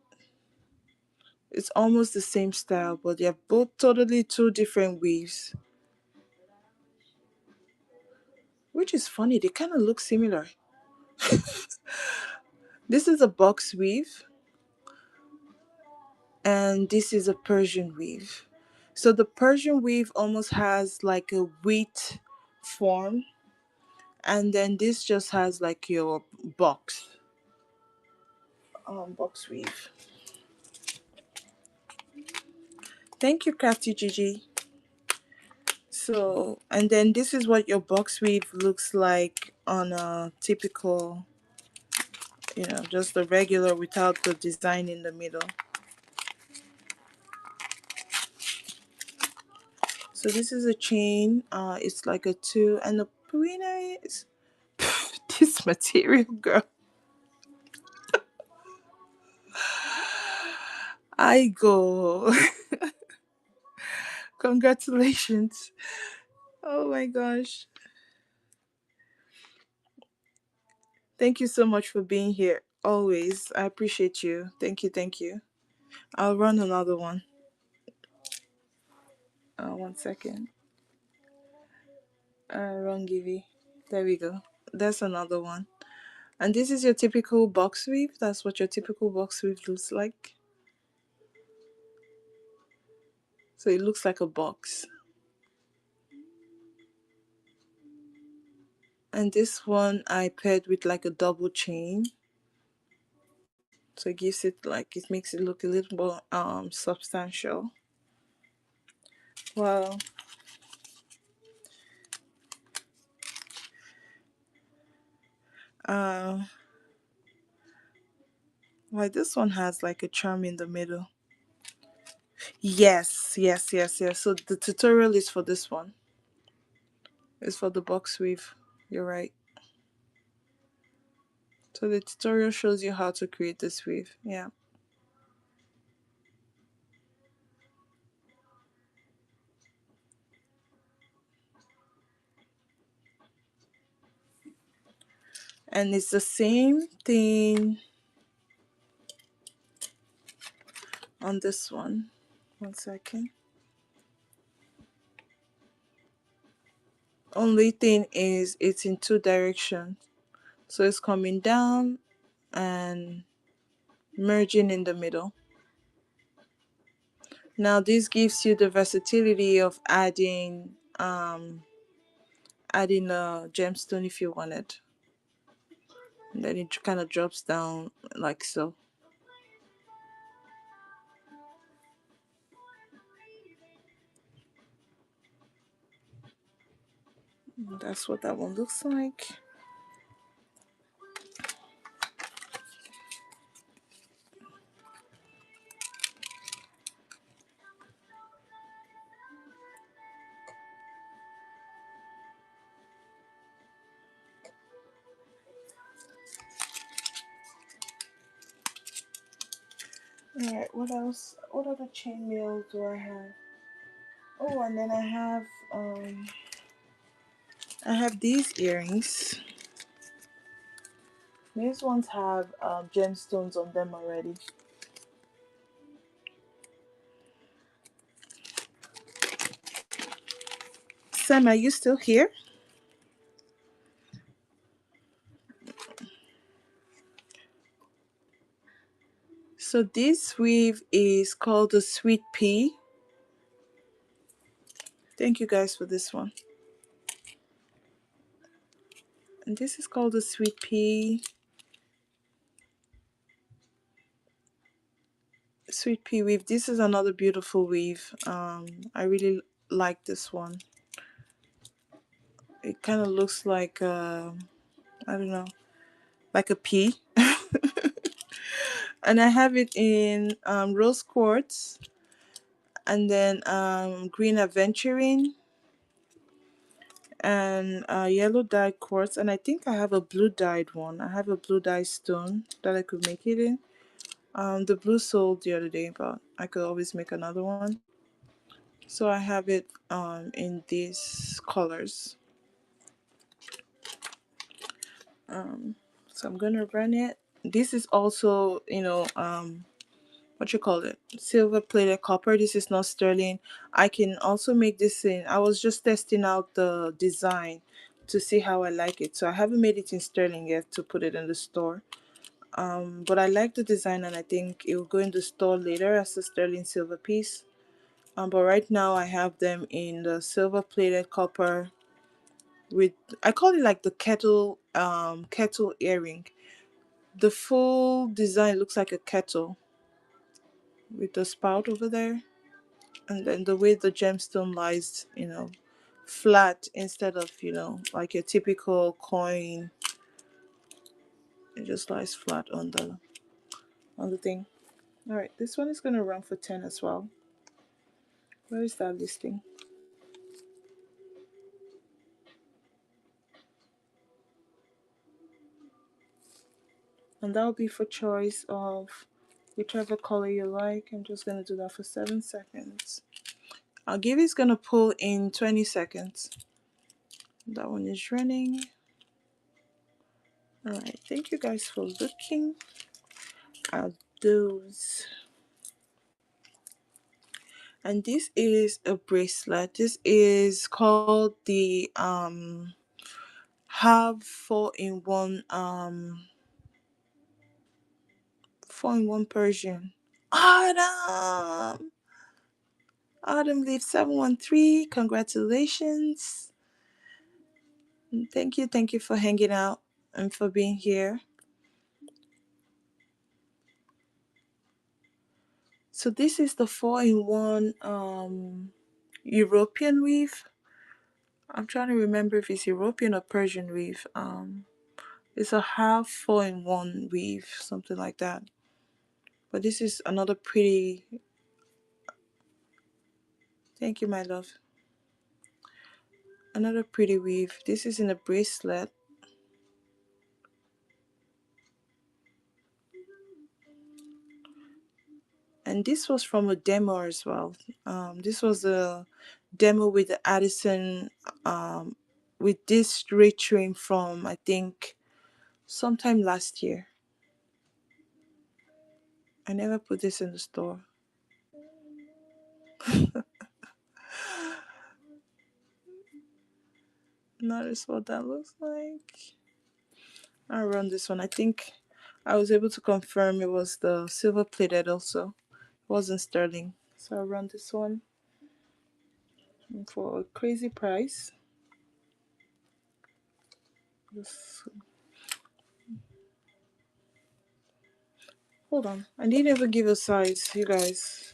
it's almost the same style, but they're both totally two different weaves. Which is funny, they kind of look similar. This is a box weave, and this is a Persian weave. So the Persian weave almost has like a wheat form, and then this just has like your box weave. Thank you, Crafty Gigi. So, and then this is what your box weave looks like on a typical, just the regular without the design in the middle. So this is a chain. It's like a two, and the Purina is this material, girl. I go. Congratulations. Oh my gosh. Thank you so much for being here. Always. I appreciate you. Thank you. Thank you. I'll run another one. 1 second. Wrong Givey. There we go. That's another one. And this is your typical box weave. That's what your typical box weave looks like. So it looks like a box. And this one I paired with like a double chain. So it gives it like, it makes it look a little more substantial. Well, uh why this one has like a charm in the middle. Yes, yes, yes, yes. So the tutorial is for this one. It's for the box weave. You're right. So the tutorial shows you how to create this weave. Yeah. And it's the same thing on this one. 1 second. Only thing is it's in two directions. So it's coming down and merging in the middle. Now this gives you the versatility of adding a gemstone if you wanted. And then it kind of drops down like so. That's what that one looks like. Alright, what else? What other chainmail do I have? Oh, and then I have these earrings. These ones have gemstones on them already. Sam, are you still here? So this weave is called the sweet pea. Thank you guys for this one. And this is called the sweet pea. Sweet pea weave. This is another beautiful weave. I really like this one. It kind of looks like I don't know, like a pea. And I have it in rose quartz, and then green aventurine, and yellow dyed quartz, and I think I have a blue dyed one. I have a blue dyed stone that I could make it in. The blue sold the other day, but I could always make another one. So I have it in these colors. Um, so I'm gonna run it. This is also, what you call it, silver plated copper. This is not sterling. I can also make this in, I was just testing out the design to see how I like it, so I haven't made it in sterling yet to put it in the store. But I like the design, and I think it will go in the store later as a sterling silver piece. But right now I have them in the silver plated copper with, I call it like the kettle earring. The full design looks like a kettle with the spout over there, and then the way the gemstone lies, flat instead of, like a typical coin. It just lies flat on the thing. All right, this one is gonna run for 10 as well. Where is that listing? And that will be for choice of whichever color you like. I'm just gonna do that for 7 seconds. I'll give it's gonna pull in 20 seconds. That one is running. All right, thank you guys for looking at those. And this is a bracelet. This is called the have 4-in-1 4-in-1 Persian. Autumn Leaf 713, congratulations. Thank you for hanging out and for being here. So this is the 4-in-1 European weave. I'm trying to remember if it's European or Persian weave. It's a half 4-in-1 weave, something like that. But this is another pretty. Thank you, my love. Another pretty weave. This is in a bracelet. And this was from a demo as well. This was a demo with the Artisan, with this retrim from, I think, sometime last year. I never put this in the store. Notice what that looks like. I'll run this one. I think I was able to confirm it was the silver plated also. It wasn't sterling. So I'll run this one for a crazy price. Just hold on. I didn't even give a size, you guys.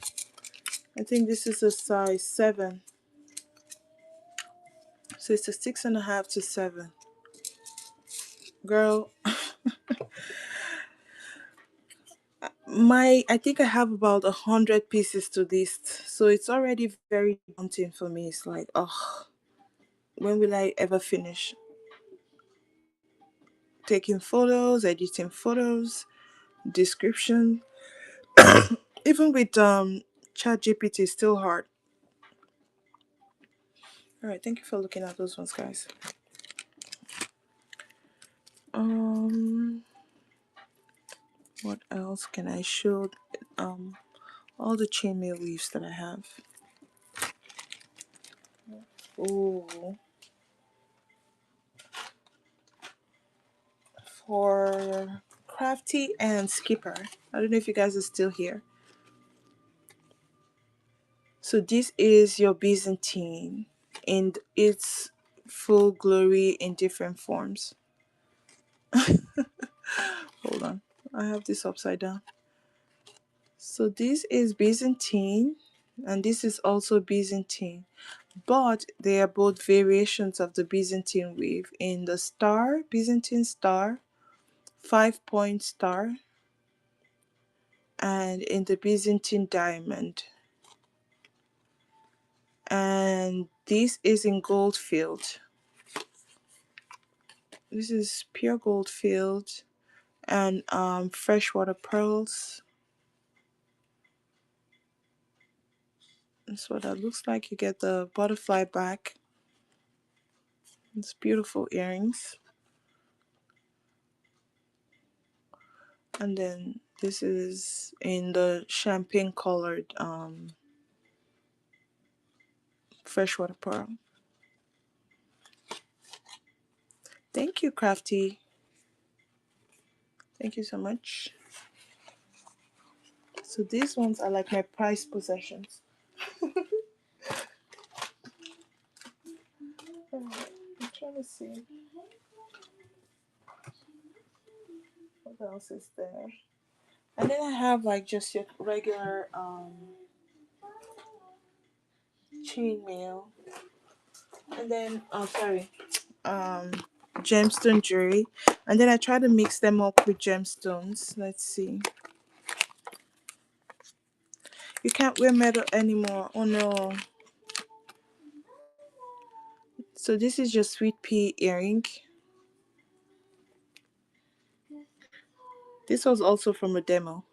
I think this is a size 7. So it's a 6.5 to 7. Girl, I think I have about 100 pieces to list. So it's already very daunting for me. It's like, oh, when will I ever finish? Taking photos, editing photos, description. Even with Chat GPT, it's still hard. All right, thank you for looking at those ones, guys. Um, what else can I show? All the chainmail weaves that I have. Oh, for Crafty and Skipper. I don't know if you guys are still here. So this is your Byzantine in its full glory in different forms. Hold on, I have this upside down. So this is Byzantine, and this is also Byzantine, but they are both variations of the Byzantine weave. In the star, Byzantine star, 5-point star, and in the Byzantine diamond. And this is in gold field. This is pure gold field and freshwater pearls. That's what that looks like. You get the butterfly back. It's beautiful earrings. And then this is in the champagne colored freshwater pearl. Thank you, Crafty. Thank you so much. So these ones are like my prized possessions. I'm trying to see what else is there. And then I have like just your regular chainmail. And then um gemstone jewelry. And then I try to mix them up with gemstones. Let's see. You can't wear metal anymore. Oh no. So this is your sweet pea earring. This was also from a demo.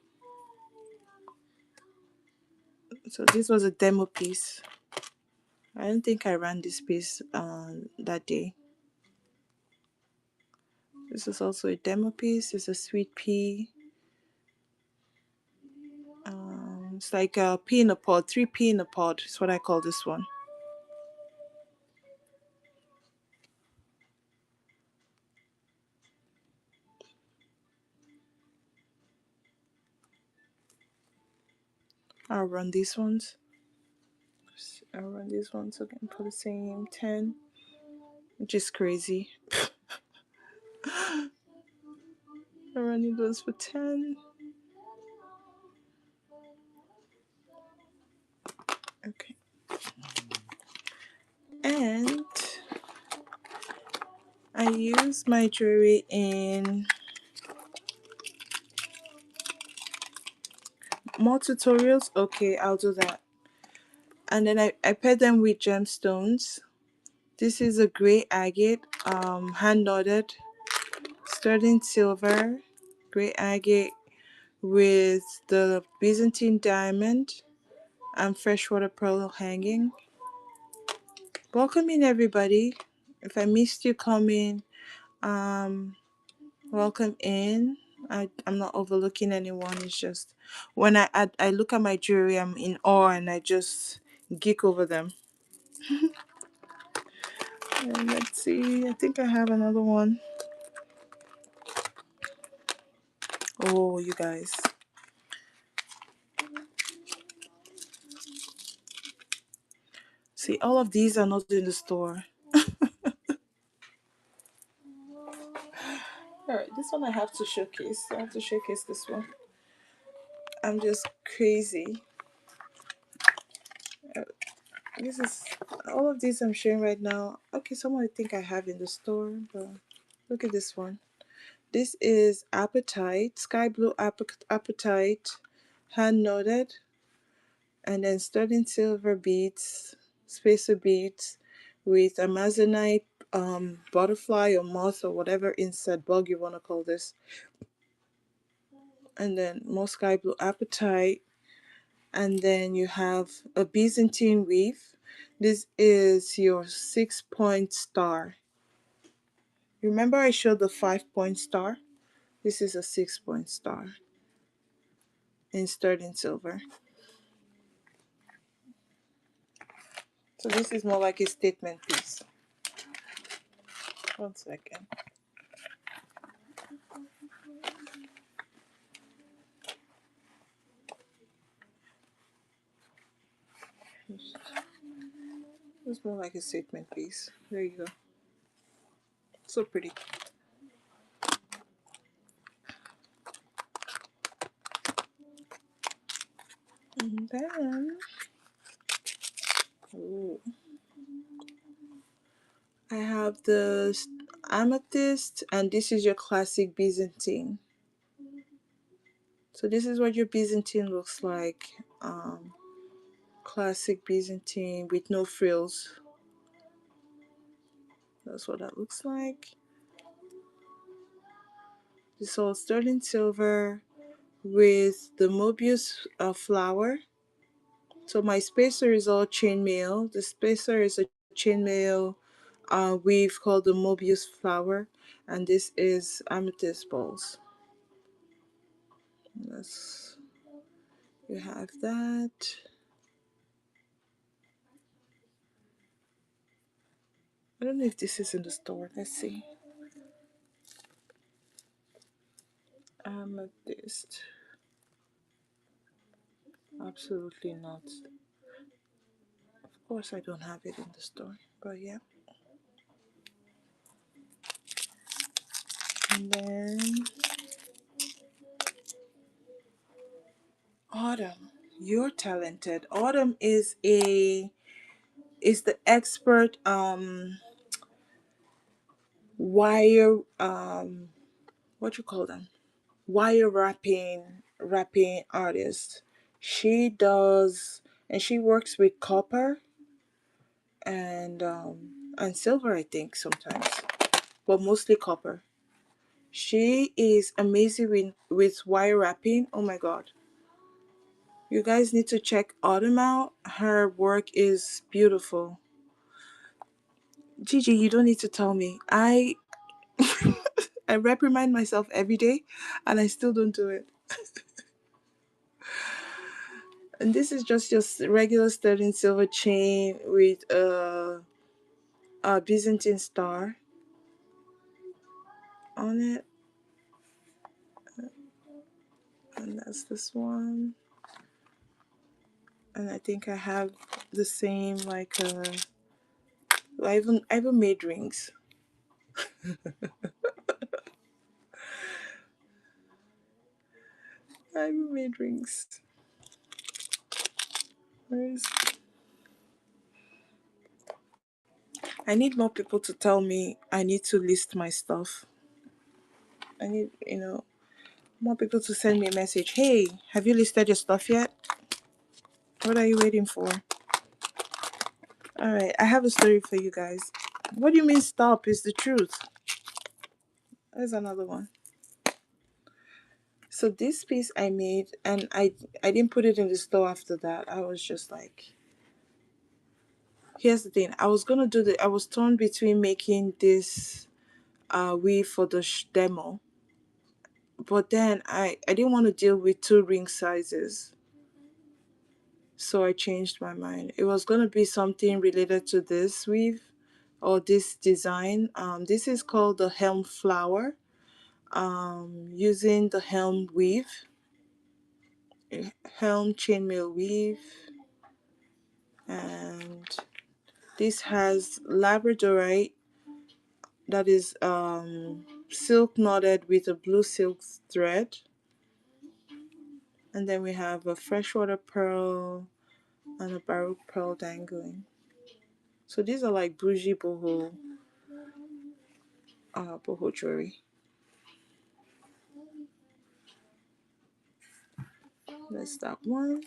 So this was a demo piece. I don't think I ran this piece that day. This is also a demo piece. It's a sweet pea. It's like a pea in a pod, 3 pea in a pod is what I call this one. I'll run these ones. I'll run these ones again for the same 10, which is crazy. I'm running those for 10. Okay. And I use my jewelry in more tutorials. Okay, I'll do that. And then I pair them with gemstones. This is a gray agate, hand knotted, sterling silver, gray agate with the Byzantine diamond and freshwater pearl hanging. Welcome in, everybody. If I missed you, come in. Welcome in. I'm not overlooking anyone. It's just when I look at my jewelry, I'm in awe and I just geek over them. And let's see. I think I have another one. Oh, you guys. See, all of these are not in the store. Alright, this one I have to showcase. I have to showcase this one. I'm just crazy. This is all of these I'm showing right now. Okay, some I think I have in the store, but look at this one. This is Appetite, Sky Blue Appetite, hand knotted, and then sterling silver beads, spacer beads with Amazonite butterfly or moth or whatever insect bug you want to call this. And then more Sky Blue Appetite. And then you have a Byzantine weave. This is your 6-point star. Remember I showed the 5-point star? This is a 6-point star in sterling silver. So this is more like a statement piece. One second. It's more like a statement piece. There you go. So pretty. And then, ooh, I have the amethyst, and this is your classic Byzantine. So this is what your Byzantine looks like. Um, Classic Byzantine with no frills. That's what that looks like. This all sterling silver with the Mobius flower. So my spacer is all chainmail. The spacer is a chainmail weave called the Mobius flower, and this is amethyst balls. That's, you have that. I don't know if this is in the store. Let's see. Amethyst. Absolutely not. Of course, I don't have it in the store, but yeah. And then Autumn. You're talented. Autumn is the expert wire what you call them? Wire wrapping artist. She does, and she works with copper and silver, I think sometimes, but mostly copper. She is amazing with wire wrapping. Oh my god. You guys need to check Autumn out. Her work is beautiful. Gigi, you don't need to tell me. I reprimand myself every day and I still don't do it. And this is just your regular sterling silver chain with a Byzantine star on it. And that's this one. And I think I have the same like I even made rings. I even made rings. Where's I need more people to tell me I need to list my stuff. I need, more people to send me a message. Hey, have you listed your stuff yet? What are you waiting for? All right, I have a story for you guys. What do you mean stop? Is the truth. There's another one. So this piece I made, and I didn't put it in the store after that. I was just like, here's the thing. I was torn between making this weave for the demo, but then I didn't want to deal with two ring sizes. So I changed my mind. It was gonna be something related to this weave or this design. This is called the helm flower. Using the helm weave, helm chainmail weave, and this has labradorite that is silk knotted with a blue silk thread, and then we have a freshwater pearl and a baroque pearl dangling. So these are like bougie boho jewelry. That's that one.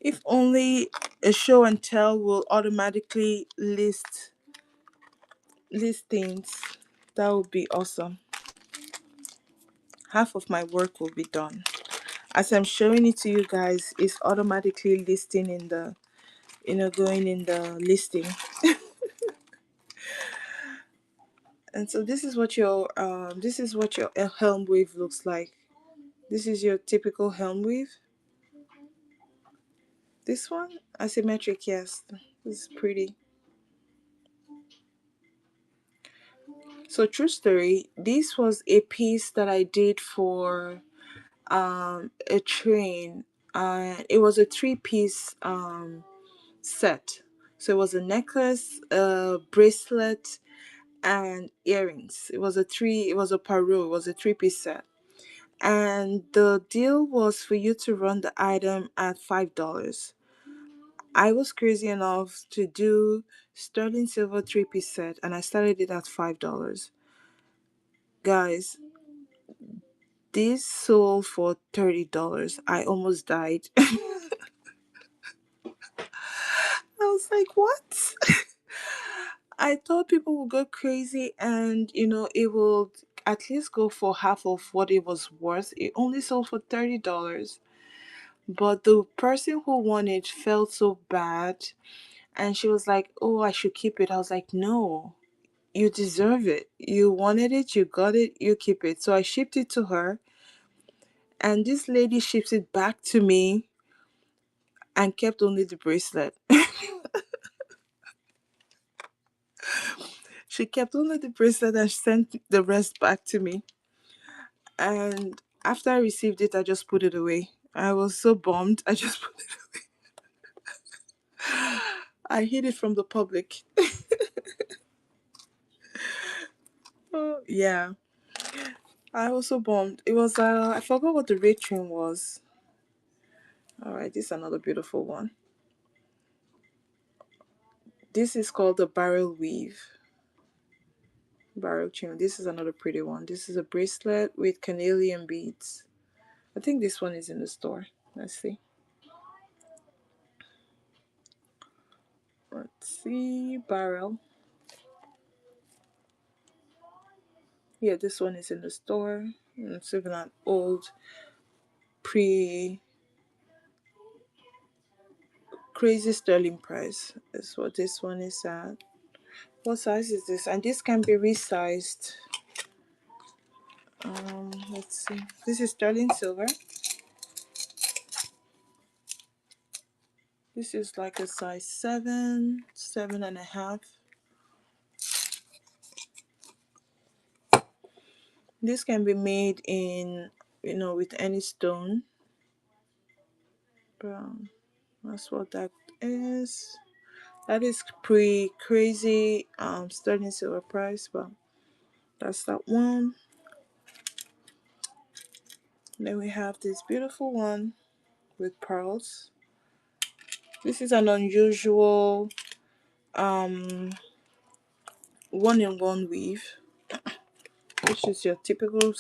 If only a show and tell will automatically list things, that would be awesome. Half of my work will be done. As I'm showing it to you guys, it's automatically listing in the, going in the listing. And so this is what your helm weave looks like. This is your typical helm weave. This one, asymmetric, yes. This is pretty. So true story, this was a piece that I did for a train. It was a three-piece set. So it was a necklace, a bracelet, and earrings. It was a paru, it was a three-piece set. And the deal was for you to run the item at $5. I was crazy enough to do sterling silver three-piece set, and I started it at $5. Guys, this sold for $30. I almost died. I was like, what? I thought people would go crazy and it will at least go for half of what it was worth. It only sold for $30. But the person who won it felt so bad, and she was like, "Oh, I should keep it." I was like, "No, you deserve it. You wanted it, you got it, you keep it." So I shipped it to her, and this lady ships it back to me and kept only the bracelet. She kept only the bracelet and sent the rest back to me. And after I received it, I just put it away. I was so bummed. I just put it. I hid it from the public. Oh, yeah. I was so bummed. It was I forgot what the rate train was. All right, this is another beautiful one. This is called the barrel weave. Barrel chain. This is another pretty one. This is a bracelet with carnelian beads. I think this one is in the store. Let's see. Let's see. Barrel. Yeah, this one is in the store. It's even an old pre crazy sterling price. Is what this one is at. What size is this? And this can be resized. Let's see. This is sterling silver. This is like a size 7, 7.5. This can be made in, with any stone. Brown. That's what that is. That is pre crazy sterling silver price, but that's that one. Then we have this beautiful one with pearls. This is an unusual um one in one weave, which is your typical,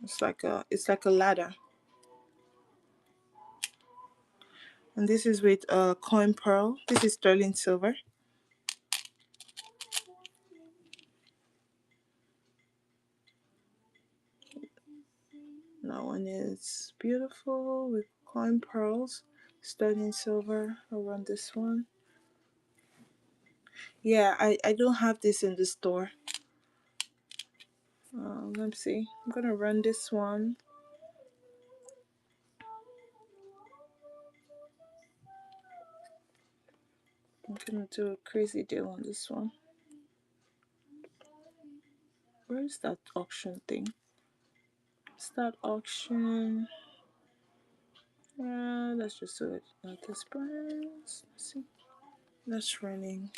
it's like a ladder. And this is with a coin pearl. This is sterling silver. That one is beautiful with coin pearls, sterling silver around this one. Yeah, I don't have this in the store. Let me see. I'm gonna run this one. I'm gonna do a crazy deal on this one. Where is that auction thing? Start auction. Let's just do it at this price. Let's see. That's running.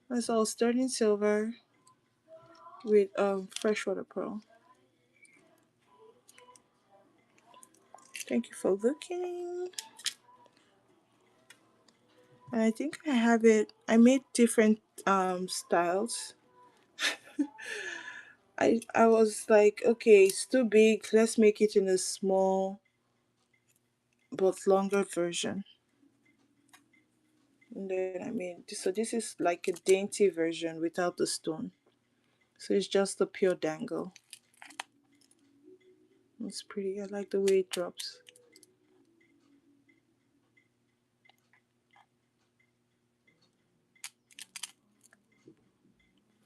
That's all sterling silver with freshwater pearl. Thank you for looking. And I think I have it. I made different styles. I was like, okay, it's too big. Let's make it in a small but longer version. And then so this is like a dainty version without the stone. So it's just a pure dangle. It's pretty. I like the way it drops.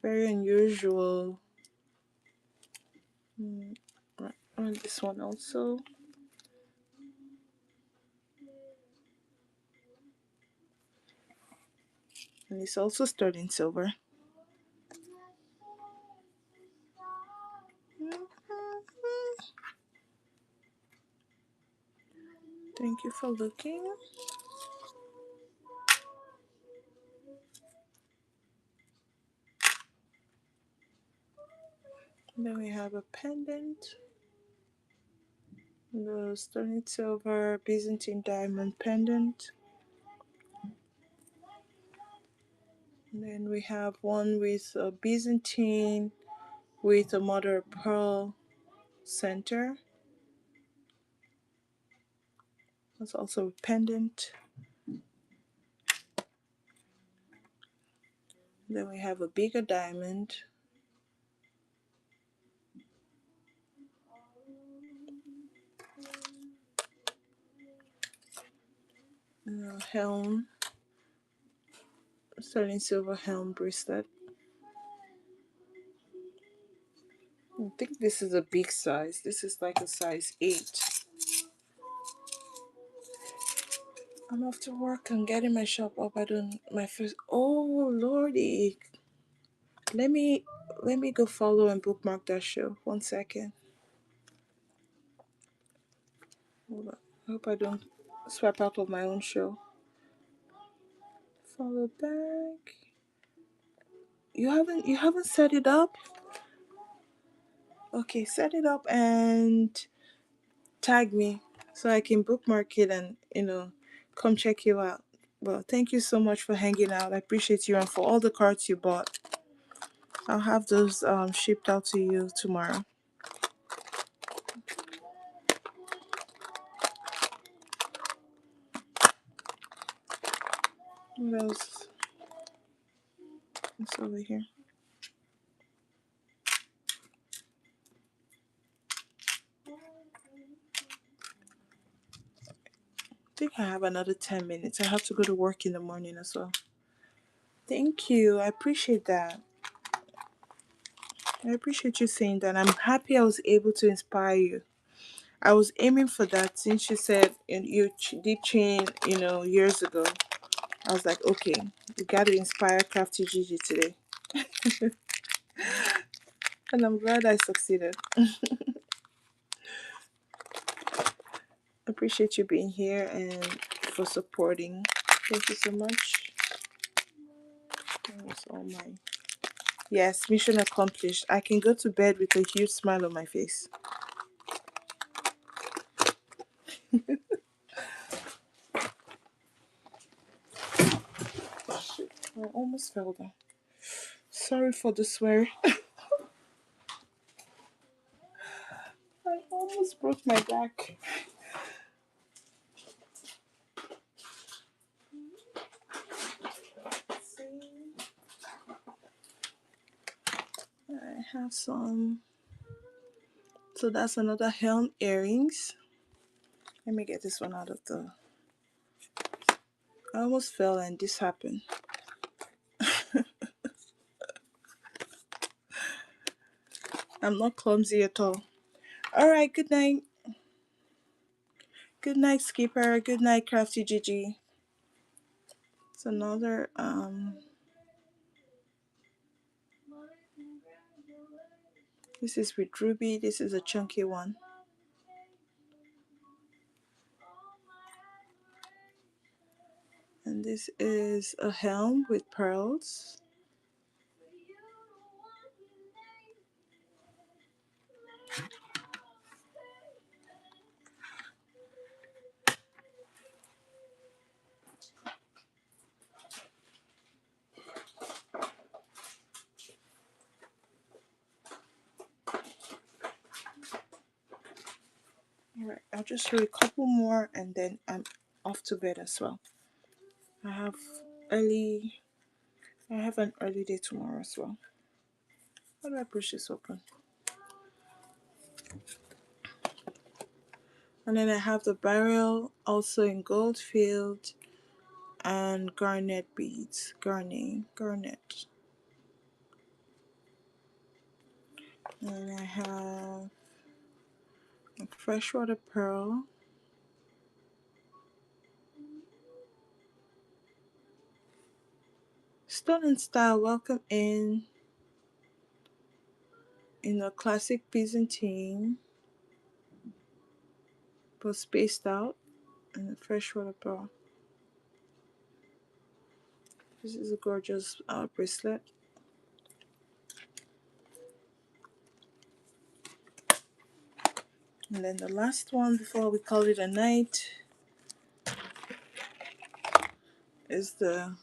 Very unusual. Right, and this one also. And it's also sterling silver. Thank you for looking. Then we have a pendant, the sterling silver Byzantine diamond pendant. And then we have one with a Byzantine with a mother of pearl center. That's also a pendant. Then we have a bigger diamond, a helm, sterling silver helm bracelet. I think this is a big size. This is like a size 8. I'm off to work and getting my shop up. I don't my first. Oh lordy! Let me go follow and bookmark that show. 1 second. Hold on. I hope I don't swipe out of my own show. Follow back. You haven't set it up? Okay, set it up and tag me so I can bookmark it and come check you out. Well, thank you so much for hanging out. I appreciate you and for all the cards you bought. I'll have those shipped out to you tomorrow. What else? It's over here. I think I have another 10 minutes. I have to go to work in the morning as well. Thank you. I appreciate that. I appreciate you saying that. I'm happy I was able to inspire you. I was aiming for that since you said you did chain, years ago. I was like, okay, we got to inspire Crafty Gigi today. And I'm glad I succeeded. Appreciate you being here and for supporting. Thank you so much. That was all mine. Yes, mission accomplished. I can go to bed with a huge smile on my face. Shit, I almost fell down. Sorry for the swear. I almost broke my back. I have some. So that's another helm earrings. Let me get this one out of the. I almost fell and this happened. I'm not clumsy at all. All right, good night. Good night, Skipper. Good night, Crafty Gigi. It's another this is with ruby. This is a chunky one. And this is a helm with pearls. Alright, I'll just show a couple more and then I'm off to bed as well. I have early I have an early day tomorrow as well. How do I push this open? And then I have the barrel also in gold field and garnet beads. Garnet. And I have a freshwater pearl. Stone and style, welcome in a classic Byzantine, but spaced out, and a freshwater pearl. This is a gorgeous bracelet. And then the last one before we call it a night is the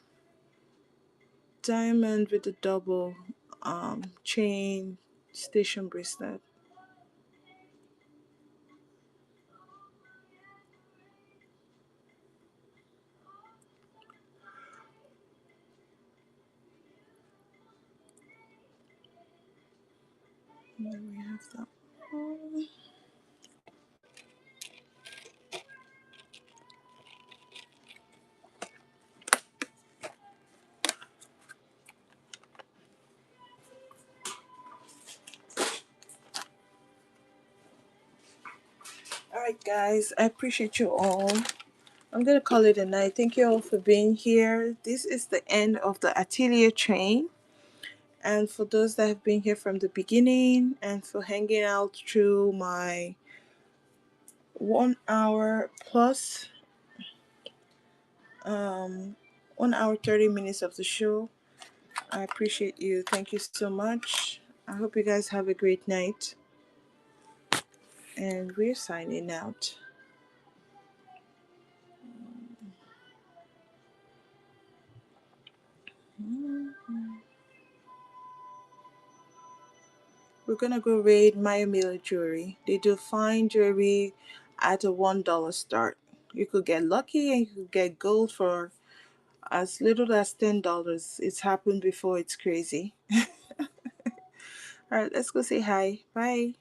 diamond with the double chain station bracelet. And then we have that one. Alright guys, I appreciate you all. I'm gonna call it a night. Thank you all for being here. This is the end of the Atelier chain. And for those that have been here from the beginning and for hanging out through my 1 hour plus 1 hour 30 minutes of the show, I appreciate you. Thank you so much. I hope you guys have a great night. And we're signing out. We're gonna go raid Maya Miller Jewelry. They do fine jewelry at a $1 start. You could get lucky and you could get gold for as little as $10. It's happened before, it's crazy. Alright, let's go say hi. Bye.